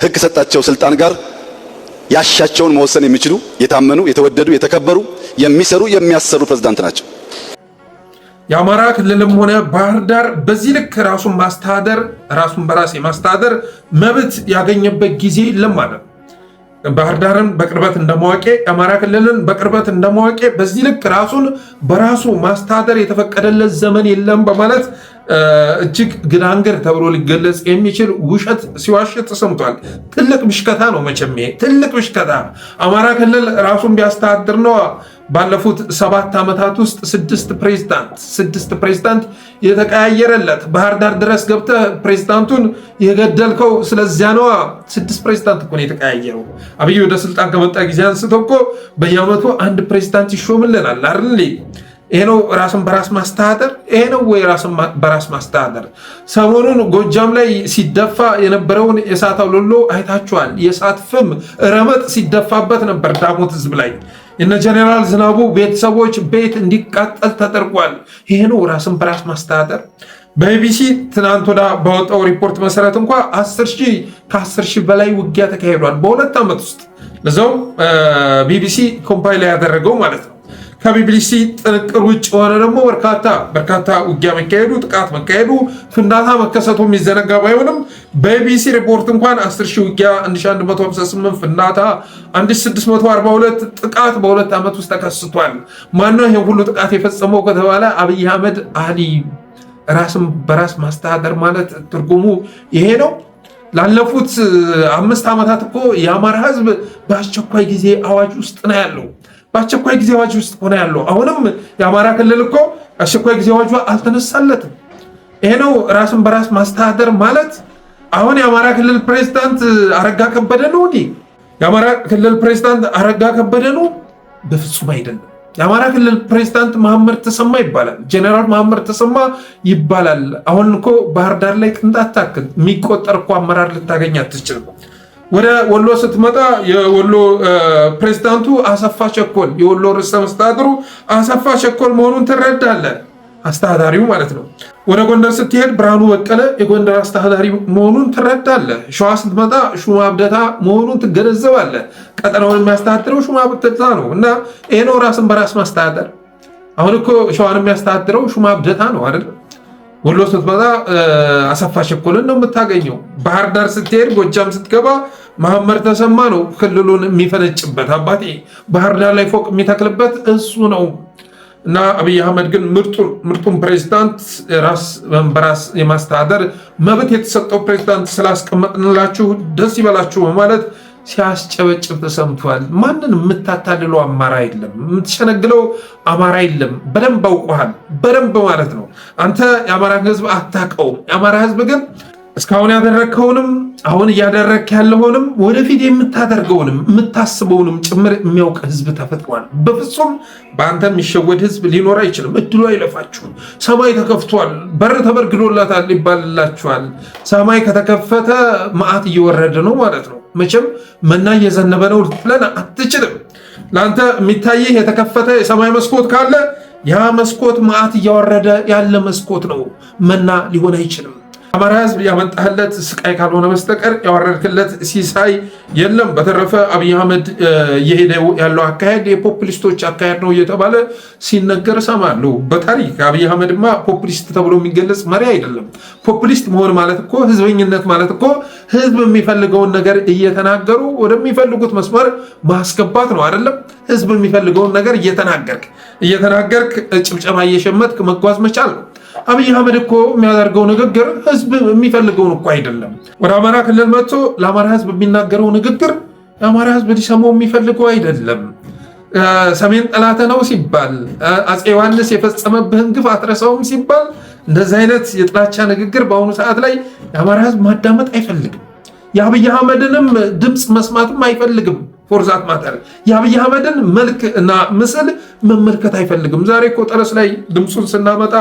ሕግ ሰጣቸው ስልጣን ጋር ያሻቸውን መወሰን የሚችሉ የታመኑ፣ የተወደዱ፣ የተከበሩ፣ የሚሰሩ፣ የሚያሰሩ ፕሬዝዳንት ናቸው። የአማራ ክልልም ሆነ ባህር ዳር በዚህ ልክ ራሱን ማስተዳደር ራሱን በራስ የማስተዳደር መብት ያገኘበት ጊዜ የለም ማለት ነው። ባህር ዳርን በቅርበት እንደማወቄ የአማራ ክልልን በቅርበት እንደማወቄ በዚህ ልክ ራሱን በራሱ ማስተዳደር የተፈቀደለት ዘመን የለም በማለት እጅግ ግዳንገር ተብሎ ሊገለጽ የሚችል ውሸት ሲዋሽ ተሰምቷል። ትልቅ ብሽከታ ነው መቼም ይሄ ትልቅ ብሽከታ። አማራ ክልል ራሱን ቢያስተዳድር ነው ባለፉት 7 ዓመታት ውስጥ 6 ፕሬዝዳንት የተቀያየረለት። ባህር ዳር ድረስ ገብተህ ፕሬዝዳንቱን የገደልከው ስለዚያ ነው። 6 ፕሬዝዳንት እኮ ነው የተቀያየረው። አብይ ወደ ስልጣን ከመጣ ጊዜ አንስቶ እኮ በየዓመቱ 1 ፕሬዝዳንት ይሾምልናል አይደል? ይሄ ነው ራስን በራስ ማስተዳደር? ይሄ ነው ወይ ራስን በራስ ማስተዳደር? ሰሞኑን ጎጃም ላይ ሲደፋ የነበረውን የእሳት አውሎሎ አይታችኋል። የእሳት ፍም ረመጥ ሲደፋበት ነበር ዳሞት ህዝብ ላይ። የነ ጀኔራል ዝናቡ ቤተሰቦች ቤት እንዲቃጠል ተደርጓል። ይሄ ነው ራስን በራስ ማስተዳደር? በቢቢሲ ትናንት ወዳ ባወጣው ሪፖርት መሰረት እንኳ 10 ሺህ በላይ ውጊያ ተካሂዷል በ2 ዓመት ውስጥ። ለዛውም ቢቢሲ ኮምፓይል ያደረገው ማለት ነው። ከቢቢሲ ጥንቅር ውጭ የሆነ ደግሞ በርካታ ውጊያ መካሄዱ፣ ጥቃት መካሄዱ፣ ፍንዳታ መከሰቱ የሚዘነጋ ባይሆንም በቢቢሲ ሪፖርት እንኳን 10 ሺህ ውጊያ፣ 1158 ፍንዳታ፣ 1642 ጥቃት በ2 ዓመት ውስጥ ተከስቷል። ማነው ይሄ ሁሉ ጥቃት የፈጸመው ከተባለ አብይ አህመድ አሊ። ራስን በራስ ማስተዳደር ማለት ትርጉሙ ይሄ ነው። ላለፉት 5 ዓመታት እኮ የአማራ ህዝብ በአስቸኳይ ጊዜ አዋጅ ውስጥ ነው ያለው። በአስቸኳይ ጊዜ አዋጅ ውስጥ ሆነ ያለው። አሁንም የአማራ ክልል እኮ አስቸኳይ ጊዜ አዋጁ አልተነሳለትም። ይሄ ነው ራስን በራስ ማስተዳደር ማለት። አሁን የአማራ ክልል ፕሬዝዳንት አረጋ ከበደ ነው እንዴ? የአማራ ክልል ፕሬዝዳንት አረጋ ከበደ ነው? በፍጹም አይደለም። የአማራ ክልል ፕሬዝዳንት መሐመድ ተሰማ ይባላል። ጀነራል መሐመድ ተሰማ ይባላል። አሁን እኮ ባህር ዳር ላይ ቅንጣት ታክል የሚቆጠር እኮ አመራር ልታገኝ አትችልም። ወደ ወሎ ስትመጣ የወሎ ፕሬዝዳንቱ አሰፋ ቸኮል፣ የወሎ ርዕሰ መስተዳድሩ አሰፋ ቸኮል መሆኑን ትረዳለህ። አስተዳዳሪው ማለት ነው። ወደ ጎንደር ስትሄድ ብርሃኑ በቀለ የጎንደር አስተዳዳሪ መሆኑን ትረዳለህ። ሸዋ ስትመጣ ሹማ አብደታ መሆኑን ትገነዘባለህ። ቀጠናውን የሚያስተዳድረው ሹማ አብደታ ነው። እና ይሄ ነው ራስን በራስ ማስተዳደር። አሁን እኮ ሸዋን የሚያስተዳድረው ሹማ አብደታ ነው አይደል? ወሎ ስትመጣ አሰፋ ቸኮልን ነው የምታገኘው። ባህር ዳር ስትሄድ፣ ጎጃም ስትገባ መሐመድ ተሰማ ነው ክልሉን የሚፈነጭበት። አባቴ ባህር ዳር ላይ ፎቅ የሚተክልበት እሱ ነው። እና አብይ አህመድ ግን ምርጡን ፕሬዝዳንት ራስ በራስ የማስተዳደር መብት የተሰጠው ፕሬዝዳንት ስላስቀመጥንላችሁ ደስ ይበላችሁ በማለት ሲያስጨበጭብ ተሰምቷል። ማንን የምታታልለው አማራ የለም፣ የምትሸነግለው አማራ የለም። በደንብ አውቀሃል፣ በደንብ ማለት ነው። አንተ የአማራ ህዝብ አታውቀውም። የአማራ ህዝብ ግን እስካሁን ያደረግከውንም አሁን እያደረግክ ያለውንም ወደፊት የምታደርገውንም የምታስበውንም ጭምር የሚያውቅ ህዝብ ተፈጥሯል። በፍጹም በአንተ የሚሸወድ ህዝብ ሊኖር አይችልም። እድሉ አይለፋችሁም። ሰማይ ተከፍቷል፣ በር ተበርግዶላታል ይባልላችኋል። ሰማይ ከተከፈተ መዓት እየወረደ ነው ማለት ነው። መቼም መና እየዘነበ ነው ልትለን አትችልም። ለአንተ የሚታይህ የተከፈተ የሰማይ መስኮት ካለ ያ መስኮት መዓት እያወረደ ያለ መስኮት ነው። መና ሊሆን አይችልም። አማራ ህዝብ ያመጣህለት ስቃይ ካልሆነ በስተቀር ያወረድክለት ሲሳይ የለም። በተረፈ አብይ አህመድ እየሄደ ያለው አካሄድ የፖፑሊስቶች አካሄድ ነው እየተባለ ሲነገር ሰማለሁ። በታሪክ አብይ አህመድማ ፖፑሊስት ተብሎ የሚገለጽ መሪ አይደለም። ፖፑሊስት መሆን ማለት እኮ ህዝበኝነት ማለት እኮ ህዝብ የሚፈልገውን ነገር እየተናገሩ ወደሚፈልጉት መስመር ማስገባት ነው አይደለም። ህዝብ የሚፈልገውን ነገር እየተናገርክ ጭብጨባ እየሸመትክ መጓዝ መቻል ነው። አብይ አህመድ እኮ የሚያደርገው ንግግር ህዝብ የሚፈልገውን እኮ አይደለም። ወደ አማራ ክልል መጥቶ ለአማራ ህዝብ የሚናገረው ንግግር የአማራ ህዝብ ሊሰማው የሚፈልገው አይደለም። ሰሜን ጠላተ ነው ሲባል፣ አፄ ዮሐንስ የፈጸመብህን ግፍ አትረሳውም ሲባል፣ እንደዚህ አይነት የጥላቻ ንግግር በአሁኑ ሰዓት ላይ የአማራ ህዝብ ማዳመጥ አይፈልግም። የአብይ አህመድንም ድምፅ መስማትም አይፈልግም። ፎርዛት ማተር የአብይ አህመድን መልክ እና ምስል መመልከት አይፈልግም። ዛሬ እኮ ጠለስ ላይ ድምፁን ስናመጣ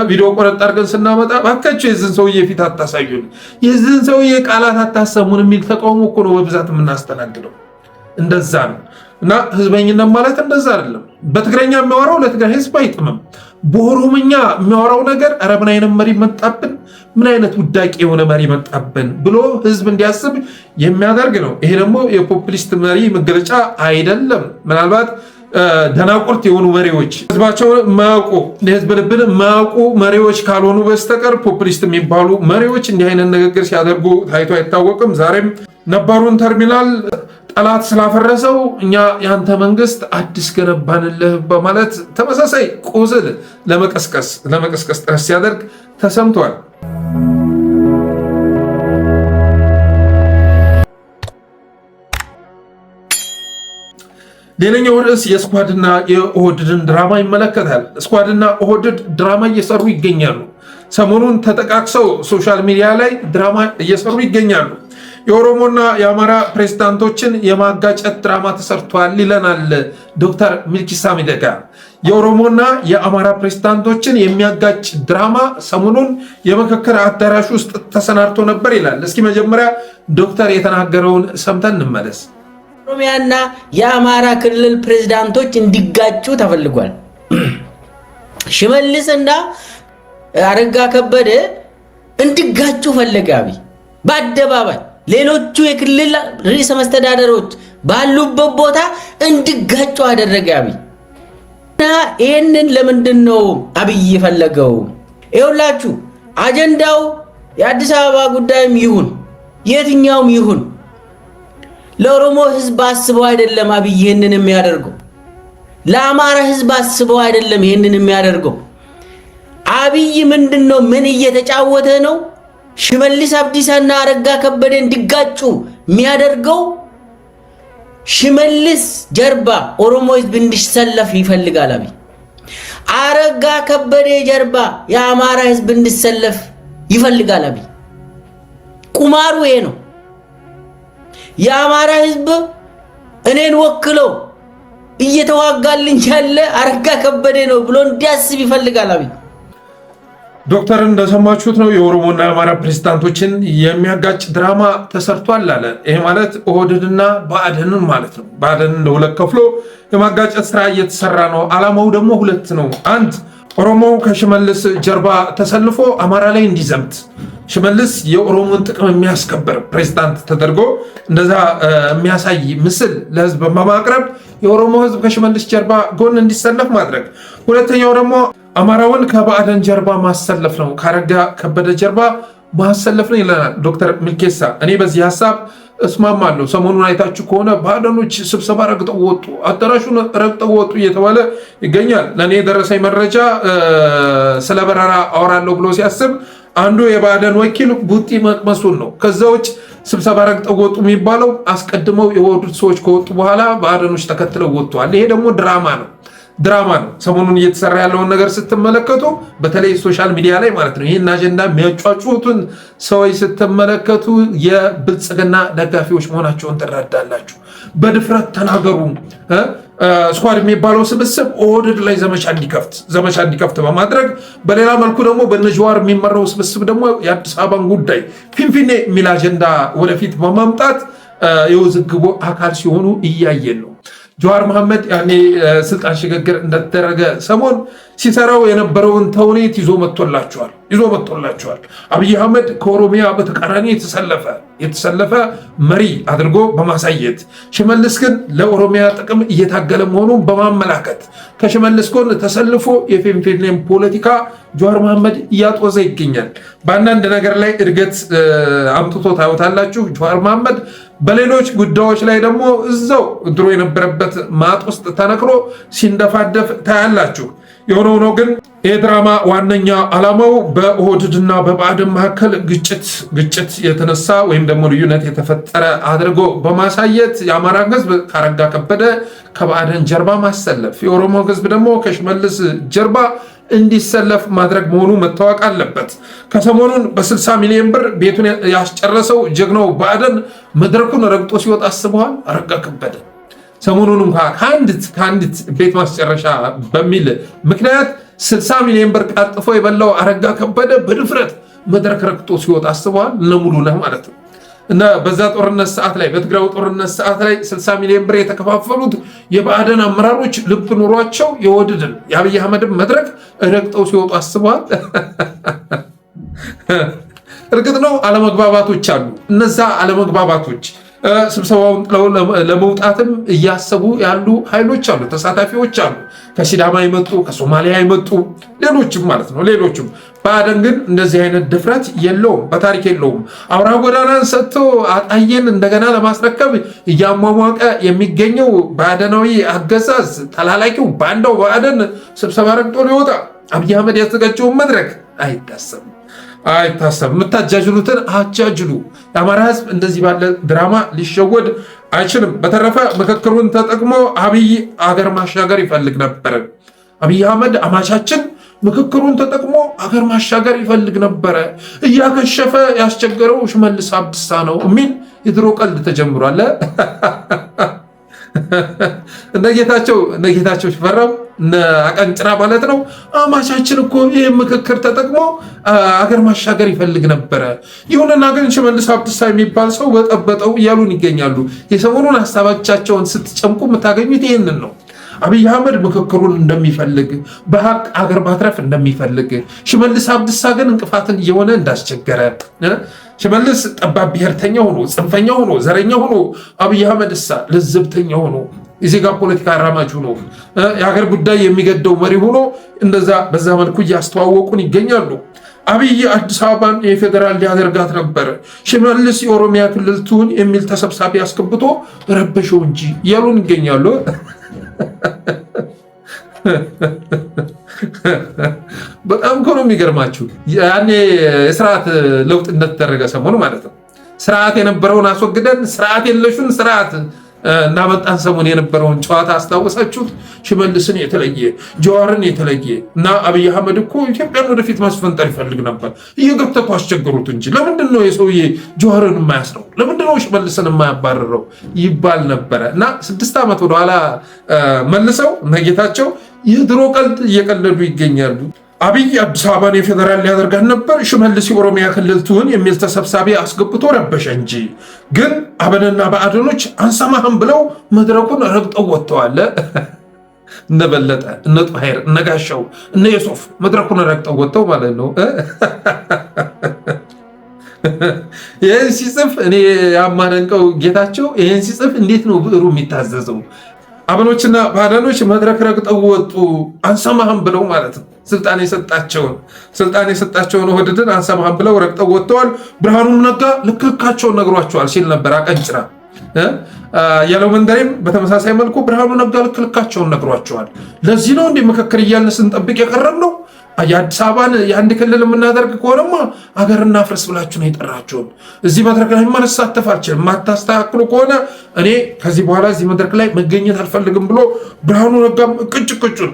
ቪዲዮ ቆረጥ አድርገን ስናመጣ ባካችሁ የዚህን ሰውዬ ፊት አታሳዩን፣ የዚህን ሰውዬ ቃላት አታሰሙን የሚል ተቃውሞ እኮ ነው በብዛት የምናስተናግደው። እንደዛ ነው እና ህዝበኝነት ማለት እንደዛ አይደለም። በትግረኛ የሚያወራው ለትግራይ ህዝብ አይጥምም። በኦሮምኛ የሚያወራው ነገር ኧረ ምን አይነት መሪ መጣብን፣ ምን አይነት ውዳቂ የሆነ መሪ መጣብን ብሎ ህዝብ እንዲያስብ የሚያደርግ ነው። ይሄ ደግሞ የፖፑሊስት መሪ መገለጫ አይደለም። ምናልባት ደናቁርት የሆኑ መሪዎች ህዝባቸውን የማያውቁ የህዝብ ልብን የማያውቁ መሪዎች ካልሆኑ በስተቀር ፖፑሊስት የሚባሉ መሪዎች እንዲህ አይነት ንግግር ሲያደርጉ ታይቶ አይታወቅም። ዛሬም ነባሩን ተርሚናል ጠላት ስላፈረሰው እኛ የአንተ መንግስት አዲስ ገነባንልህ በማለት ተመሳሳይ ቁስል ለመቀስቀስ ጥረት ሲያደርግ ተሰምቷል። ሌላኛው ርዕስ የስኳድና የኦህዴድን ድራማ ይመለከታል። ስኳድና ኦህዴድ ድራማ እየሰሩ ይገኛሉ። ሰሞኑን ተጠቃቅሰው ሶሻል ሚዲያ ላይ ድራማ እየሰሩ ይገኛሉ። የኦሮሞና የአማራ ፕሬዝዳንቶችን የማጋጨት ድራማ ተሰርቷል ይለናል ዶክተር ሚልኪሳ ሚደጋ። የኦሮሞና የአማራ ፕሬዝዳንቶችን የሚያጋጭ ድራማ ሰሞኑን የምክክር አዳራሽ ውስጥ ተሰናድቶ ነበር ይላል። እስኪ መጀመሪያ ዶክተር የተናገረውን ሰምተን እንመለስ። ኦሮሚያና የአማራ ክልል ፕሬዝዳንቶች እንዲጋጩ ተፈልጓል። ሽመልስና አረጋ ከበደ እንዲጋጩ ፈለገ አብይ በአደባባይ። ሌሎቹ የክልል ርዕሰ መስተዳደሮች ባሉበት ቦታ እንዲጋጩ አደረገ አብይ። እና ይሄንን ለምንድን ነው አብይ የፈለገው? ይኸውላችሁ አጀንዳው የአዲስ አበባ ጉዳይም ይሁን የትኛውም ይሁን ለኦሮሞ ህዝብ አስበው አይደለም አብይ ይሄንን የሚያደርገው። ለአማራ ህዝብ አስበው አይደለም ይሄንን የሚያደርገው። አብይ ምንድነው ምን እየተጫወተ ነው? ሽመልስ አብዲሳና አረጋ ከበደ እንዲጋጩ የሚያደርገው ሽመልስ ጀርባ ኦሮሞ ህዝብ እንዲሰለፍ ይፈልጋል አብይ። አረጋ ከበደ ጀርባ የአማራ ህዝብ እንዲሰለፍ ይፈልጋል አብይ። ቁማሩ ይሄ ነው። የአማራ ህዝብ እኔን ወክሎ እየተዋጋልኝ ያለ አረጋ ከበደ ነው ብሎ እንዲያስብ ይፈልጋል አብይ። ዶክተር እንደሰማችሁት ነው የኦሮሞና የአማራ ፕሬዝዳንቶችን የሚያጋጭ ድራማ ተሰርቷል አለ። ይሄ ማለት ኦህዴድና ብአዴንን ማለት ነው። ብአዴንን ለሁለት ከፍሎ የማጋጨት ስራ እየተሰራ ነው። አላማው ደግሞ ሁለት ነው። አንድ ኦሮሞ ከሽመልስ ጀርባ ተሰልፎ አማራ ላይ እንዲዘምት፣ ሽመልስ የኦሮሞን ጥቅም የሚያስከብር ፕሬዝዳንት ተደርጎ እንደዛ የሚያሳይ ምስል ለህዝብ በማቅረብ የኦሮሞ ህዝብ ከሽመልስ ጀርባ ጎን እንዲሰለፍ ማድረግ። ሁለተኛው ደግሞ አማራውን ከብአዴን ጀርባ ማሰለፍ ነው፣ ካረጋ ከበደ ጀርባ ማሰለፍ ነው ይለናል ዶክተር ሚልኬሳ። እኔ በዚህ ሀሳብ እስማማለሁ። ሰሞኑን አይታችሁ ከሆነ ብአዴኖች ስብሰባ ረግጠው ወጡ፣ አዳራሹን ረግጠው ወጡ እየተባለ ይገኛል። ለእኔ የደረሰኝ መረጃ ስለ በረራ አወራለሁ ብሎ ሲያስብ አንዱ የብአዴን ወኪል ቡጢ መቅመሱን ነው። ከዛ ውጭ ስብሰባ ረግጠው ወጡ የሚባለው አስቀድመው የወዱት ሰዎች ከወጡ በኋላ ብአዴኖች ተከትለው ወጥተዋል። ይሄ ደግሞ ድራማ ነው። ሰሞኑን እየተሰራ ያለውን ነገር ስትመለከቱ በተለይ ሶሻል ሚዲያ ላይ ማለት ነው ይህን አጀንዳ የሚያጫጩትን ሰዎች ስትመለከቱ የብልጽግና ደጋፊዎች መሆናቸውን ትረዳላችሁ። በድፍረት ተናገሩ። ስኳድ የሚባለው ስብስብ ኦህዴድ ላይ ዘመቻ እንዲከፍት በማድረግ በሌላ መልኩ ደግሞ በነጅዋር የሚመራው ስብስብ ደግሞ የአዲስ አበባን ጉዳይ ፊንፊኔ የሚል አጀንዳ ወደፊት በማምጣት የውዝግቡ አካል ሲሆኑ እያየን ነው። ጀዋር መሐመድ ያኔ ስልጣን ሽግግር እንደተደረገ ሰሞን ሲሰራው የነበረውን ተውኔት ይዞ መጥቶላቸዋል። አብይ አህመድ ከኦሮሚያ በተቃራኒ የተሰለፈ መሪ አድርጎ በማሳየት ሽመልስ ግን ለኦሮሚያ ጥቅም እየታገለ መሆኑን በማመላከት ከሽመልስ ጎን ተሰልፎ የፊንፊኔን ፖለቲካ ጀዋር መሐመድ እያጦዘ ይገኛል። በአንዳንድ ነገር ላይ እድገት አምጥቶ ታዩታላችሁ ጀዋር መሐመድ። በሌሎች ጉዳዮች ላይ ደግሞ እዛው ድሮ የነበረበት ማጥ ውስጥ ተነክሮ ሲንደፋደፍ ታያላችሁ። የሆነው ነው ግን ይህ ድራማ ዋነኛ ዓላማው በኦህዴድና በብአዴን መካከል ግጭት የተነሳ ወይም ደግሞ ልዩነት የተፈጠረ አድርጎ በማሳየት የአማራን ህዝብ ካረጋ ከበደ ከብአዴን ጀርባ ማሰለፍ፣ የኦሮሞ ህዝብ ደግሞ ከሽመልስ ጀርባ እንዲሰለፍ ማድረግ መሆኑ መታወቅ አለበት። ከሰሞኑን በ60 ሚሊዮን ብር ቤቱን ያስጨረሰው ጀግናው ብአዴን መድረኩን ረግጦ ሲወጣ አስበዋል። አረጋ ከበደ ሰሞኑን እንኳ ከአንዲት ቤት ማስጨረሻ በሚል ምክንያት 60 ሚሊዮን ብር ቀጥፎ የበላው አረጋ ከበደ በድፍረት መድረክ ረግጦ ሲወጣ አስበዋል። ለሙሉ ነህ ማለት ነው። እና በዛ ጦርነት ሰዓት ላይ በትግራይ ጦርነት ሰዓት ላይ 60 ሚሊዮን ብር የተከፋፈሉት የብአዴን አመራሮች ልብ ኑሯቸው የኦህዴድን የአብይ አህመድን መድረክ ረግጠው ሲወጡ አስበዋል። እርግጥ ነው አለመግባባቶች አሉ። እነዛ አለመግባባቶች ስብሰባውን ጥለው ለመውጣትም እያሰቡ ያሉ ኃይሎች አሉ፣ ተሳታፊዎች አሉ። ከሲዳማ የመጡ ከሶማሊያ የመጡ ሌሎችም ማለት ነው። ሌሎችም ብአዴን ግን እንደዚህ አይነት ድፍረት የለውም፣ በታሪክ የለውም። አውራ ጎዳናን ሰጥቶ አጣዬን እንደገና ለማስረከብ እያሟሟቀ የሚገኘው ብአዴናዊ አገዛዝ ተላላኪው ባንዳው ብአዴን ስብሰባ ረግጦ ሊወጣ አብይ አህመድ ያዘጋጀውን መድረክ አይታሰብም። የምታጃጅሉትን አጃጅሉ። የአማራ ህዝብ እንደዚህ ባለ ድራማ ሊሸወድ አይችልም። በተረፈ ምክክሩን ተጠቅሞ አብይ አገር ማሻገር ይፈልግ ነበር። አብይ አህመድ አማቻችን ምክክሩን ተጠቅሞ አገር ማሻገር ይፈልግ ነበረ። እያከሸፈ ያስቸገረው ሽመልስ አብዲሳ ነው የሚል የድሮ ቀልድ ተጀምሯል። እነ ጌታቸው ሽፈራው እነ አቀንጭራ ማለት ነው። አማቻችን እኮ ይህ ምክክር ተጠቅሞ አገር ማሻገር ይፈልግ ነበረ። ይሁንና ግን ሽመልስ አብዲሳ የሚባል ሰው በጠበጠው እያሉን ይገኛሉ። የሰሞኑን ሀሳቦቻቸውን ስትጨምቁ የምታገኙት ይህንን ነው። አብይ አህመድ ምክክሩን እንደሚፈልግ በሀቅ አገር ማትረፍ እንደሚፈልግ፣ ሽመልስ አብዲሳ ግን እንቅፋትን እየሆነ እንዳስቸገረ፣ ሽመልስ ጠባብ ብሔርተኛ ሆኖ ጽንፈኛ ሆኖ ዘረኛ ሆኖ አብይ አህመድ እሳ ለዘብተኛ ሆኖ የዜጋ ፖለቲካ አራማጅ ሆኖ የሀገር ጉዳይ የሚገደው መሪ ሆኖ እንደዛ በዛ መልኩ እያስተዋወቁን ይገኛሉ። አብይ አዲስ አበባን የፌዴራል ሊያደርጋት ነበረ፣ ሽመልስ የኦሮሚያ ክልል ትሁን የሚል ተሰብሳቢ አስገብቶ ረበሸው እንጂ እያሉን ይገኛሉ። በጣም እኮ ነው የሚገርማችሁ። ያኔ የስርዓት ለውጥ እንደተደረገ ሰሞኑ ማለት ነው ስርዓት የነበረውን አስወግደን ስርዓት የለሹን ስርዓት እናመጣን ሰሞን የነበረውን ጨዋታ አስታወሳችሁት? ሽመልስን የተለየ ጀዋርን የተለየ እና አብይ አህመድ እኮ ኢትዮጵያን ወደፊት ማስፈንጠር ይፈልግ ነበር። እየገተቱ አስቸገሩት እንጂ ለምንድን ነው የሰውዬ ጀዋርን የማያስረው? ለምንድን ነው ሽመልስን የማያባረረው ይባል ነበረ። እና 6 ዓመት ወደኋላ መልሰው ነጌታቸው የድሮ ቀልድ እየቀለዱ ይገኛሉ። አብይ አዲስ አበባን የፌዴራል ሊያደርጋት ነበር፣ ሽመልስ የኦሮሚያ ክልል ትሁን የሚል ተሰብሳቢ አስገብቶ ረበሸ እንጂ። ግን አብንና ብአዴኖች አንሰማህም ብለው መድረኩን ረግጠው ወጥተዋል። እነ በለጠ፣ እነ ጣሄር፣ እነ ጋሻው፣ እነ የሶፍ መድረኩን ረግጠው ወጥተው ማለት ነው። ይህን ሲጽፍ እኔ ያማነንቀው ጌታቸው ይህን ሲጽፍ እንዴት ነው ብዕሩ የሚታዘዘው? አብኖችና ብአዴኖች መድረክ ረግጠው ወጡ አንሰማህም ብለው ማለት ነው። ስልጣን የሰጣቸውን ኦህዴድን አንሰማህም ብለው ረግጠው ወጥተዋል። ብርሃኑም ነጋ ልክልካቸውን ነግሯቸዋል ሲል ነበር አቀንጭራ። ያለው መንደሬም በተመሳሳይ መልኩ ብርሃኑ ነጋ ልክልካቸውን ነግሯቸዋል። ለዚህ ነው እንዲህ ምክክር እያልን ስንጠብቅ የቀረብ ነው። የአዲስ አበባን የአንድ ክልል የምናደርግ ከሆነማ አገር እናፍርስ ብላችሁ ነው የጠራችሁን። እዚህ መድረክ ላይ መሳተፍ አልችልም፣ የማታስተካክሉ ከሆነ እኔ ከዚህ በኋላ እዚህ መድረክ ላይ መገኘት አልፈልግም ብሎ ብርሃኑ ነጋም ቅጭቅጩን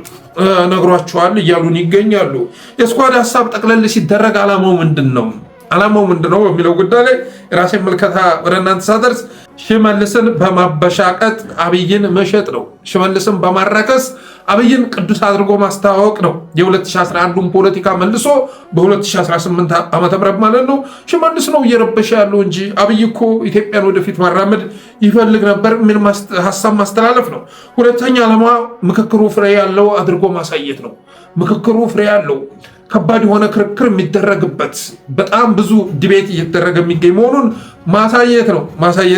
ነግሯቸዋል እያሉን ይገኛሉ። የስኳድ ሀሳብ ጠቅለል ሲደረግ ዓላማው ምንድን ነው በሚለው ጉዳይ ላይ የራሴን ምልከታ ወደ እናንተ ሳደርስ ሽመልስን በማበሻቀጥ አብይን መሸጥ ነው። ሽመልስን በማራከስ አብይን ቅዱስ አድርጎ ማስተዋወቅ ነው። የ2011ን ፖለቲካ መልሶ በ2018 ዓመተ ምህረት ማለት ነው ሽመልስ ነው እየረበሸ ያለው እንጂ አብይ እኮ ኢትዮጵያን ወደፊት ማራመድ ይፈልግ ነበር የሚል ሀሳብ ማስተላለፍ ነው። ሁለተኛ ዓላማ ምክክሩ ፍሬ ያለው አድርጎ ማሳየት ነው። ምክክሩ ፍሬ ያለው ከባድ የሆነ ክርክር የሚደረግበት በጣም ብዙ ዲቤት እየተደረገ የሚገኝ መሆኑን ማሳየት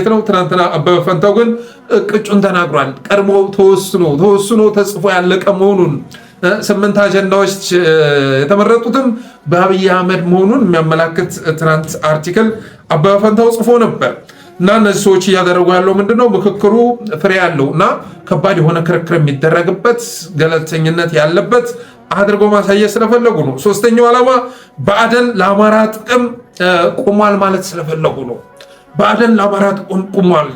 ነው። ትናንትና አበበ ፈንታው ግን ቅጩን ተናግሯል። ቀድሞ ተወስኖ ተጽፎ ያለቀ መሆኑን 8 አጀንዳዎች የተመረጡትም በአብይ አህመድ መሆኑን የሚያመላክት ትናንት አርቲክል አበበ ፈንታው ጽፎ ነበር። እና እነዚህ ሰዎች እያደረጉ ያለው ምንድነው? ምክክሩ ፍሬ ያለው እና ከባድ የሆነ ክርክር የሚደረግበት ገለልተኝነት ያለበት አድርገው ማሳየት ስለፈለጉ ነው። ሶስተኛው ዓላማ ብአዴን ለአማራ ጥቅም ቆሟል ማለት ስለፈለጉ ነው። ብአዴን ለአማራ ጥቅም ቆሟል፣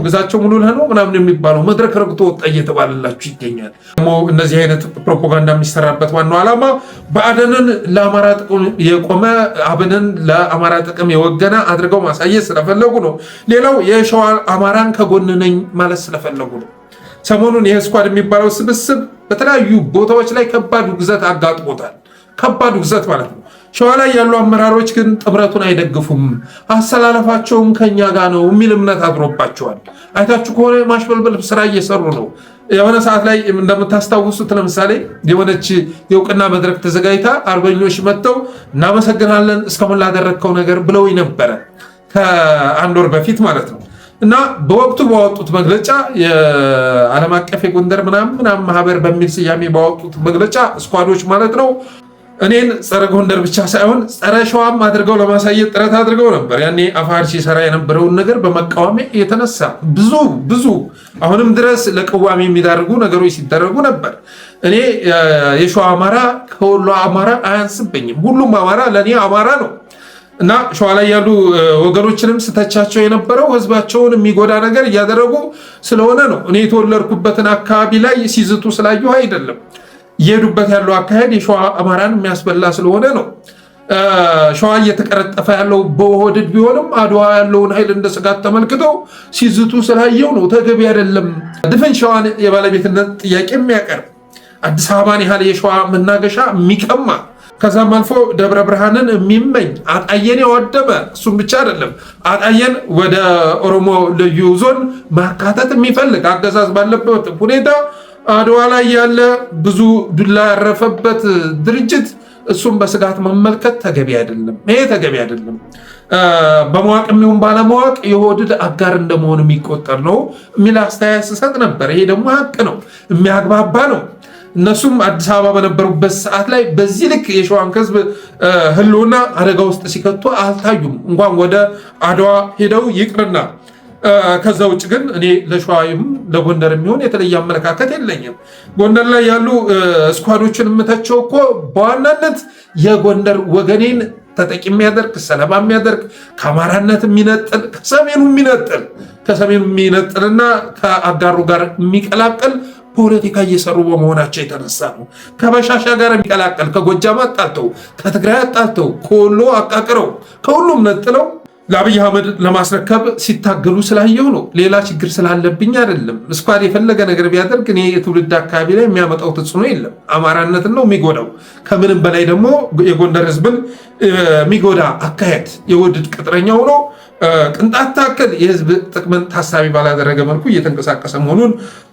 ግዛቸው ሙሉ ነው ምናምን የሚባለው መድረክ ረግጦ ወጣ እየተባለላችሁ ይገኛል። ደግሞ እነዚህ አይነት ፕሮፓጋንዳ የሚሰራበት ዋናው ዓላማ ብአዴንን ለአማራ ጥቅም የቆመ አብንን ለአማራ ጥቅም የወገነ አድርገው ማሳየት ስለፈለጉ ነው። ሌላው የሸዋ አማራን ከጎን ነኝ ማለት ስለፈለጉ ነው። ሰሞኑን የስኳድ የሚባለው ስብስብ በተለያዩ ቦታዎች ላይ ከባድ ውግዘት አጋጥሞታል። ከባድ ውግዘት ማለት ነው። ሸዋ ላይ ያሉ አመራሮች ግን ጥምረቱን አይደግፉም፣ አሰላለፋቸውም ከኛ ጋር ነው የሚል እምነት አድሮባቸዋል። አይታችሁ ከሆነ ማሽበልበል ስራ እየሰሩ ነው። የሆነ ሰዓት ላይ እንደምታስታውሱት ለምሳሌ የሆነች የእውቅና መድረክ ተዘጋጅታ አርበኞች መጥተው እናመሰግናለን እስካሁን ላደረግከው ነገር ብለው ነበረ ከአንድ ወር በፊት ማለት ነው። እና በወቅቱ ባወጡት መግለጫ የዓለም አቀፍ የጎንደር ምናምን ማህበር በሚል ስያሜ ባወጡት መግለጫ ስኳዶች ማለት ነው እኔን ጸረ ጎንደር ብቻ ሳይሆን ጸረ ሸዋም አድርገው ለማሳየት ጥረት አድርገው ነበር። ያኔ አፋር ሲሰራ የነበረውን ነገር በመቃወም የተነሳ ብዙ አሁንም ድረስ ለቅዋሜ የሚዳርጉ ነገሮች ሲደረጉ ነበር። እኔ የሸዋ አማራ ከወሎ አማራ አያንስብኝም። ሁሉም አማራ ለእኔ አማራ ነው። እና ሸዋ ላይ ያሉ ወገኖችንም ስተቻቸው የነበረው ህዝባቸውን የሚጎዳ ነገር እያደረጉ ስለሆነ ነው። እኔ የተወለድኩበትን አካባቢ ላይ ሲዝቱ ስላየሁ አይደለም። እየሄዱበት ያለው አካሄድ የሸዋ አማራን የሚያስበላ ስለሆነ ነው። ሸዋ እየተቀረጠፈ ያለው በኦህዴድ ቢሆንም አድዋ ያለውን ኃይል እንደ ስጋት ተመልክተው ሲዝቱ ስላየው ነው። ተገቢ አይደለም። ድፍን ሸዋን የባለቤትነት ጥያቄ የሚያቀርብ አዲስ አበባን ያህል የሸዋ መናገሻ የሚቀማ ከዛም አልፎ ደብረ ብርሃንን የሚመኝ አጣየን ያወደመ እሱም ብቻ አይደለም፣ አጣየን ወደ ኦሮሞ ልዩ ዞን ማካተት የሚፈልግ አገዛዝ ባለበት ሁኔታ አድዋ ላይ ያለ ብዙ ዱላ ያረፈበት ድርጅት እሱም በስጋት መመልከት ተገቢ አይደለም። ይሄ ተገቢ አይደለም። በመዋቅ የሚሆን ባለመዋቅ የኦህዴድ አጋር እንደመሆን የሚቆጠር ነው የሚል አስተያየት ስሰጥ ነበር። ይሄ ደግሞ ሀቅ ነው፣ የሚያግባባ ነው። እነሱም አዲስ አበባ በነበሩበት ሰዓት ላይ በዚህ ልክ የሸዋን ህዝብ ህልውና አደጋ ውስጥ ሲከቱ አልታዩም። እንኳን ወደ አድዋ ሄደው ይቅርና ከዛ ውጭ ግን እኔ ለሸዋይም ለጎንደር የሚሆን የተለየ አመለካከት የለኝም። ጎንደር ላይ ያሉ ስኳዶችን የምተቸው እኮ በዋናነት የጎንደር ወገኔን ተጠቂ የሚያደርግ ሰለባ የሚያደርግ ከአማራነት የሚነጥል ከሰሜኑ የሚነጥልና ከአጋሩ ጋር የሚቀላቀል ፖለቲካ እየሰሩ በመሆናቸው የተነሳ ነው። ከበሻሻ ጋር የሚቀላቀል ከጎጃም አጣልተው፣ ከትግራይ አጣልተው፣ ከወሎ አቃቅረው፣ ከሁሉም ነጥለው ለአብይ አህመድ ለማስረከብ ሲታገሉ ስላየው ነው። ሌላ ችግር ስላለብኝ አይደለም። ስኳድ የፈለገ ነገር ቢያደርግ እኔ የትውልድ አካባቢ ላይ የሚያመጣው ተጽዕኖ የለም። አማራነትን ነው የሚጎዳው። ከምንም በላይ ደግሞ የጎንደር ህዝብን የሚጎዳ አካሄድ የኦህዴድ ቅጥረኛ ሆኖ ቅንጣት ታክል የህዝብ ጥቅምን ታሳቢ ባላደረገ መልኩ እየተንቀሳቀሰ መሆኑን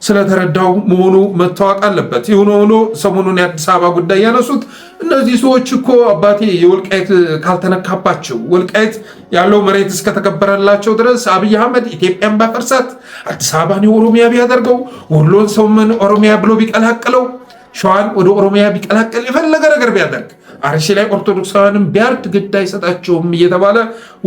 ስለተረዳው መሆኑ መታወቅ አለበት። ይሁን ሆኖ ሰሞኑን የአዲስ አበባ ጉዳይ ያነሱት እነዚህ ሰዎች እኮ አባቴ የወልቃይት ካልተነካባቸው ወልቃይት ያለው መሬት እስከተከበረላቸው ድረስ አብይ አህመድ ኢትዮጵያን ባፈርሳት አዲስ አበባን የኦሮሚያ ቢያደርገው ወሎን ሰውምን ኦሮሚያ ብሎ ቢቀላቅለው ሸዋን ወደ ኦሮሚያ ቢቀላቀል የፈለገ ነገር ቢያደርግ አርሲ ላይ ኦርቶዶክሳውያንም ቢያርድ ግድ አይሰጣቸውም እየተባለ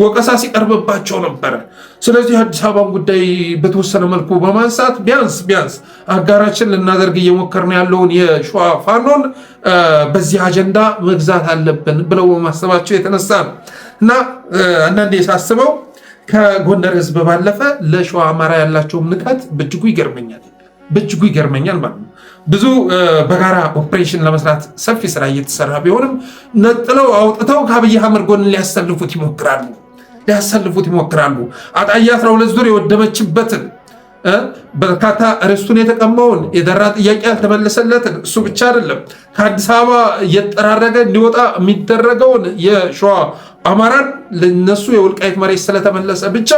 ወቀሳ ሲቀርብባቸው ነበረ። ስለዚህ አዲስ አበባን ጉዳይ በተወሰነ መልኩ በማንሳት ቢያንስ አጋራችን ልናደርግ እየሞከርን ያለውን የሸዋ ፋኖን በዚህ አጀንዳ መግዛት አለብን ብለው በማሰባቸው የተነሳ ነው። እና አንዳንዴ ሳስበው ከጎንደር ህዝብ ባለፈ ለሸዋ አማራ ያላቸው ንቀት በእጅጉ ይገርመኛል ማለት ነው። ብዙ በጋራ ኦፕሬሽን ለመስራት ሰፊ ስራ እየተሰራ ቢሆንም ነጥለው አውጥተው ከአብይ አህመድ ጎን ሊያሰልፉት ይሞክራሉ። አጣዬ 12 ዙር የወደመችበትን በርካታ ርስቱን የተቀማውን የደራ ጥያቄ ያልተመለሰለትን እሱ ብቻ አይደለም ከአዲስ አበባ እየተጠራረገ እንዲወጣ የሚደረገውን የሸዋ አማራን ለነሱ የወልቃይት መሬት ስለተመለሰ ብቻ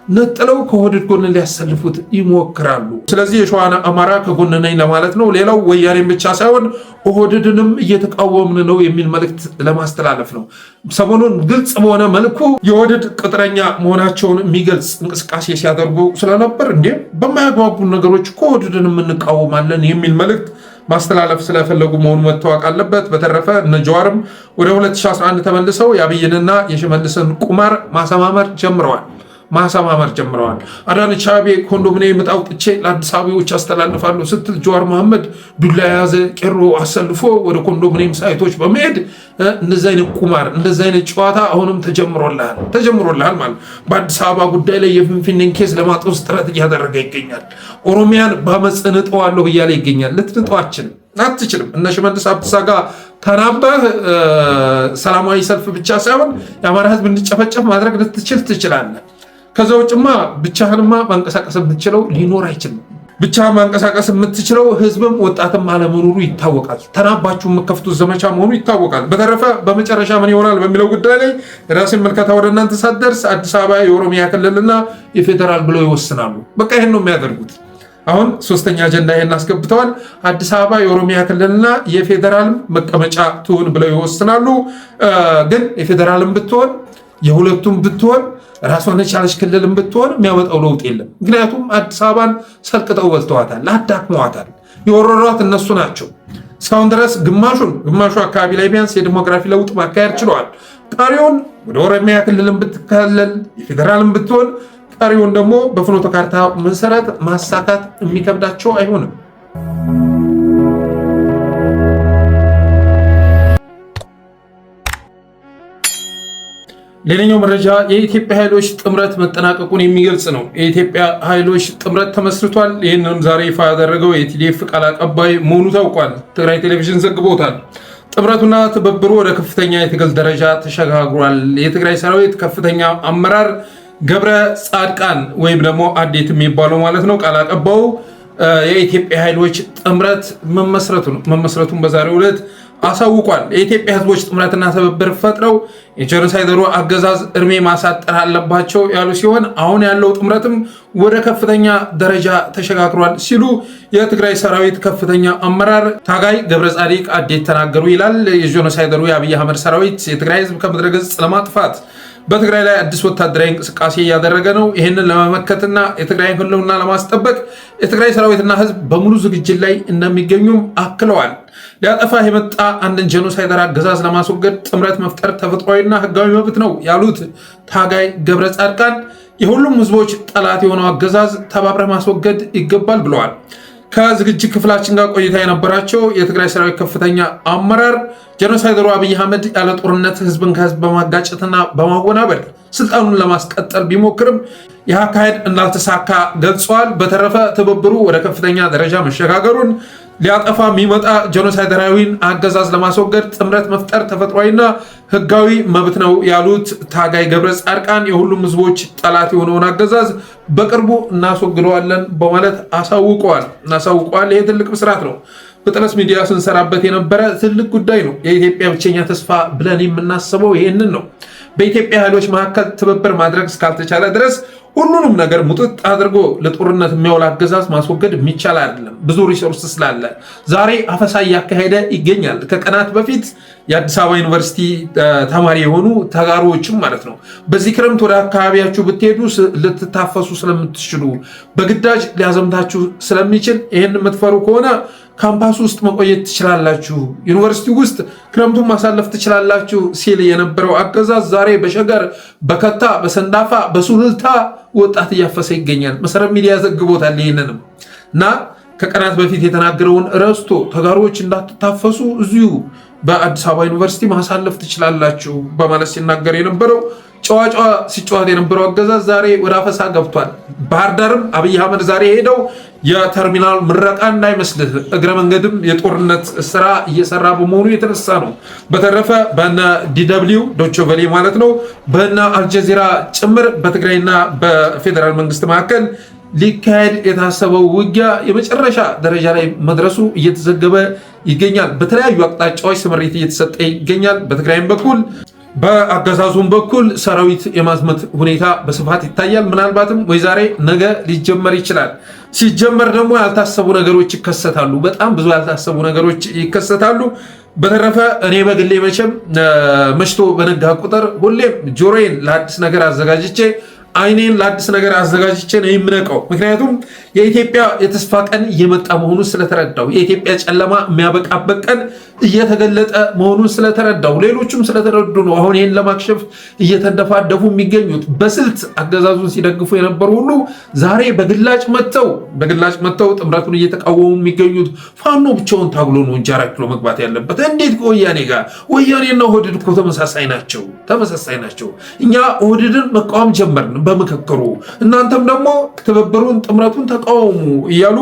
ነጥለው ከኦህዴድ ጎን ሊያሰልፉት ይሞክራሉ። ስለዚህ የሸዋን አማራ ከጎን ነኝ ለማለት ነው። ሌላው ወያኔን ብቻ ሳይሆን ኦህዴድንም እየተቃወምን ነው የሚል መልእክት ለማስተላለፍ ነው። ሰሞኑን ግልጽ በሆነ መልኩ የኦህዴድ ቅጥረኛ መሆናቸውን የሚገልጽ እንቅስቃሴ ሲያደርጉ ስለነበር እንዴ በማያግባቡ ነገሮች ኦህዴድንም እንቃወማለን የሚል መልእክት ማስተላለፍ ስለፈለጉ መሆኑ መታወቅ አለበት። በተረፈ እነ ጀዋርም ወደ 2011 ተመልሰው የአብይንና የሽመልስን ቁማር ማሰማመር ጀምረዋል። ማሰማመር ጀምረዋል። አዳነች አቤቤ ኮንዶሚኒየም ዕጣ አውጥቼ ለአዲስ አበባዎች አስተላልፋለሁ ስትል ጀዋር መሐመድ ዱላ የያዘ ቄሮ አሰልፎ ወደ ኮንዶሚኒየም ሳይቶች በመሄድ እንደዚህ አይነት ቁማር እንደዚህ አይነት ጨዋታ አሁንም ተጀምሮልሃል ማለት በአዲስ አበባ ጉዳይ ላይ የፍንፍኔን ኬዝ ለማጦስ ጥረት እያደረገ ይገኛል። ኦሮሚያን በአመፅ ንጠዋለሁ እያለ ይገኛል። ልትንጠዋችን አትችልም። እነ ሽመልስ አብዲሳ ጋር ተናበህ ሰላማዊ ሰልፍ ብቻ ሳይሆን የአማራ ህዝብ እንዲጨፈጨፍ ማድረግ ልትችል ትችላለህ። ከዛ ውጭማ ብቻህንማ ማንቀሳቀስ የምትችለው ሊኖር አይችልም። ብቻ ማንቀሳቀስ የምትችለው ህዝብም ወጣትም አለመኖሩ ይታወቃል። ተናባችሁ የምከፍቱት ዘመቻ መሆኑ ይታወቃል። በተረፈ በመጨረሻ ምን ይሆናል በሚለው ጉዳይ ላይ ራሴን መልከታ ወደ እናንተ ሳደርስ አዲስ አበባ የኦሮሚያ ክልልና የፌዴራል ብለው ይወስናሉ። በቃ ይህን ነው የሚያደርጉት። አሁን ሶስተኛ አጀንዳ ይሄን አስገብተዋል። አዲስ አበባ የኦሮሚያ ክልልና የፌዴራል መቀመጫ ትሁን ብለው ይወስናሉ። ግን የፌዴራልም ብትሆን የሁለቱም ብትሆን ራሷን የቻለች ክልልም ብትሆን የሚያመጣው ለውጥ የለም። ምክንያቱም አዲስ አበባን ሰልቅጠው በልተዋታል፣ አዳክመዋታል። የወረሯት እነሱ ናቸው። እስካሁን ድረስ ግማሹ አካባቢ ላይ ቢያንስ የዲሞግራፊ ለውጥ ማካሄድ ችለዋል። ቀሪውን ወደ ኦሮሚያ ክልልም ብትከለል የፌዴራልም ብትሆን ቀሪውን ደግሞ በፍኖተ ካርታ መሰረት ማሳካት የሚከብዳቸው አይሆንም። ሌላኛው መረጃ የኢትዮጵያ ኃይሎች ጥምረት መጠናቀቁን የሚገልጽ ነው። የኢትዮጵያ ኃይሎች ጥምረት ተመስርቷል። ይህንንም ዛሬ ይፋ ያደረገው የቲዲኤፍ ቃል አቀባይ መሆኑ ታውቋል። ትግራይ ቴሌቪዥን ዘግቦታል። ጥምረቱና ትብብሩ ወደ ከፍተኛ የትግል ደረጃ ተሸጋግሯል። የትግራይ ሰራዊት ከፍተኛ አመራር ገብረ ጻድቃን ወይም ደግሞ አዴት የሚባለው ማለት ነው ቃል አቀባዩ የኢትዮጵያ ኃይሎች ጥምረት መመስረቱን በዛሬው ዕለት አሳውቋል። የኢትዮጵያ ህዝቦች ጥምረትና ትብብር ፈጥረው የጄኖሳይደሩ አገዛዝ እድሜ ማሳጠር አለባቸው ያሉ ሲሆን አሁን ያለው ጥምረትም ወደ ከፍተኛ ደረጃ ተሸጋግሯል ሲሉ የትግራይ ሰራዊት ከፍተኛ አመራር ታጋይ ገብረ ጻዲቅ አዴት ተናገሩ ይላል። የጄኖሳይደሩ የአብይ አህመድ ሰራዊት የትግራይ ህዝብ ከምድረ ገጽ ለማጥፋት በትግራይ ላይ አዲስ ወታደራዊ እንቅስቃሴ እያደረገ ነው። ይህንን ለመመከትና የትግራይ ህልውና ለማስጠበቅ የትግራይ ሰራዊትና ህዝብ በሙሉ ዝግጅት ላይ እንደሚገኙም አክለዋል። ሊያጠፋ የመጣ አንድን ጄኖሳይደር አገዛዝ ለማስወገድ ጥምረት መፍጠር ተፈጥሯዊና ህጋዊ መብት ነው ያሉት ታጋይ ገብረ ጻድቃን የሁሉም ህዝቦች ጠላት የሆነው አገዛዝ ተባብረ ማስወገድ ይገባል ብለዋል። ከዝግጅት ክፍላችን ጋር ቆይታ የነበራቸው የትግራይ ሰራዊት ከፍተኛ አመራር ጄኖሳይደሩ አብይ አህመድ ያለ ጦርነት ህዝብን ከህዝብ በማጋጨትና በማወናበድ ስልጣኑን ለማስቀጠል ቢሞክርም ይህ አካሄድ እንዳልተሳካ ገልጸዋል። በተረፈ ትብብሩ ወደ ከፍተኛ ደረጃ መሸጋገሩን ሊያጠፋ የሚመጣ ጄኖሳይደራዊን አገዛዝ ለማስወገድ ጥምረት መፍጠር ተፈጥሯዊና ህጋዊ መብት ነው ያሉት ታጋይ ገብረ ጻድቃን የሁሉም ህዝቦች ጠላት የሆነውን አገዛዝ በቅርቡ እናስወግደዋለን በማለት አሳውቀዋል። ይሄ ትልቅ ምስራት ነው። በጠለስ ሚዲያ ስንሰራበት የነበረ ትልቅ ጉዳይ ነው። የኢትዮጵያ ብቸኛ ተስፋ ብለን የምናስበው ይህንን ነው። በኢትዮጵያ ኃይሎች መካከል ትብብር ማድረግ እስካልተቻለ ድረስ ሁሉንም ነገር ሙጥጥ አድርጎ ለጦርነት የሚያውል አገዛዝ ማስወገድ የሚቻል አይደለም። ብዙ ሪሶርስ ስላለ ዛሬ አፈሳ እያካሄደ ይገኛል። ከቀናት በፊት የአዲስ አበባ ዩኒቨርሲቲ ተማሪ የሆኑ ተጋሮዎችም ማለት ነው በዚህ ክረምት ወደ አካባቢያችሁ ብትሄዱ ልትታፈሱ ስለምትችሉ በግዳጅ ሊያዘምታችሁ ስለሚችል ይህን የምትፈሩ ከሆነ ካምፓስ ውስጥ መቆየት ትችላላችሁ፣ ዩኒቨርሲቲ ውስጥ ክረምቱን ማሳለፍ ትችላላችሁ ሲል የነበረው አገዛዝ ዛሬ በሸገር፣ በከታ፣ በሰንዳፋ፣ በሱሉልታ ወጣት እያፈሰ ይገኛል። መሰረት ሚዲያ ዘግቦታል። ይህንንም እና ከቀናት በፊት የተናገረውን ረስቶ ተጋሮዎች እንዳትታፈሱ እዚሁ በአዲስ አበባ ዩኒቨርሲቲ ማሳለፍ ትችላላችሁ በማለት ሲናገር የነበረው ጨዋጫዋ ሲጫወት የነበረው አገዛዝ ዛሬ ወደ አፈሳ ገብቷል። ባህር ዳርም አብይ አህመድ ዛሬ ሄደው የተርሚናል ምረቃ እንዳይመስልህ እግረ መንገድም የጦርነት ስራ እየሰራ በመሆኑ የተነሳ ነው። በተረፈ በነ ዲደብሊው ዶቼ ቬለ ማለት ነው በነ አልጀዚራ ጭምር በትግራይና በፌዴራል መንግስት መካከል ሊካሄድ የታሰበው ውጊያ የመጨረሻ ደረጃ ላይ መድረሱ እየተዘገበ ይገኛል። በተለያዩ አቅጣጫዎች ስምሪት እየተሰጠ ይገኛል። በትግራይም በኩል በአገዛዙም በኩል ሰራዊት የማዝመት ሁኔታ በስፋት ይታያል። ምናልባትም ወይ ዛሬ ነገ ሊጀመር ይችላል። ሲጀመር ደግሞ ያልታሰቡ ነገሮች ይከሰታሉ። በጣም ብዙ ያልታሰቡ ነገሮች ይከሰታሉ። በተረፈ እኔ በግሌ መቼም መሽቶ በነጋ ቁጥር ሁሌም ጆሮዬን ለአዲስ ነገር አዘጋጅቼ አይኔን ለአዲስ ነገር አዘጋጅቼ ነው የምነቀው። ምክንያቱም የኢትዮጵያ የተስፋ ቀን እየመጣ መሆኑን ስለተረዳው፣ የኢትዮጵያ ጨለማ የሚያበቃበት ቀን እየተገለጠ መሆኑን ስለተረዳው፣ ሌሎችም ስለተረዱ ነው አሁን ይህን ለማክሸፍ እየተንደፋደፉ የሚገኙት። በስልት አገዛዙን ሲደግፉ የነበሩ ሁሉ ዛሬ በግላጭ መጥተው ጥምረቱን እየተቃወሙ የሚገኙት። ፋኖ ብቻውን ታግሎ ነው እንጂ 4 ኪሎ መግባት ያለበት እንዴት ከወያኔ ጋር? ወያኔና ኦህዴድ እኮ ተመሳሳይ ናቸው። እኛ ኦህዴድን መቃወም ጀመርን በምክክሩ፣ እናንተም ደግሞ ትብብሩን ጥምረቱን ተቃወሙ እያሉ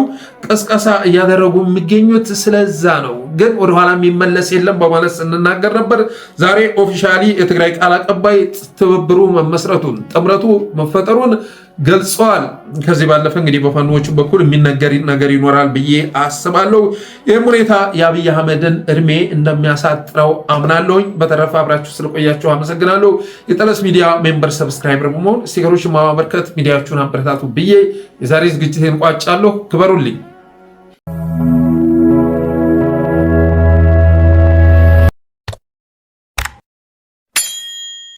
ቀስቀሳ እያደረጉ የሚገኙት ስለዛ ነው። ግን ወደኋላ የሚመለስ የለም በማለት ስንናገር ነበር። ዛሬ ኦፊሻሊ የትግራይ ቃል አቀባይ ትብብሩ መመስረቱን ጥምረቱ መፈጠሩን ገልጸዋል። ከዚህ ባለፈ እንግዲህ በፋኖቹ በኩል የሚነገር ነገር ይኖራል ብዬ አስባለሁ። ይህም ሁኔታ የአብይ አህመድን እድሜ እንደሚያሳጥረው አምናለሁኝ። በተረፈ አብራችሁ ስለቆያችሁ አመሰግናለሁ። የጠለስ ሚዲያ ሜምበር ሰብስክራይበር በመሆን ስቲከሮችን ማበርከት ሚዲያችሁን አበረታቱ ብዬ የዛሬ ዝግጅቴን ቋጫለሁ። ክበሩልኝ።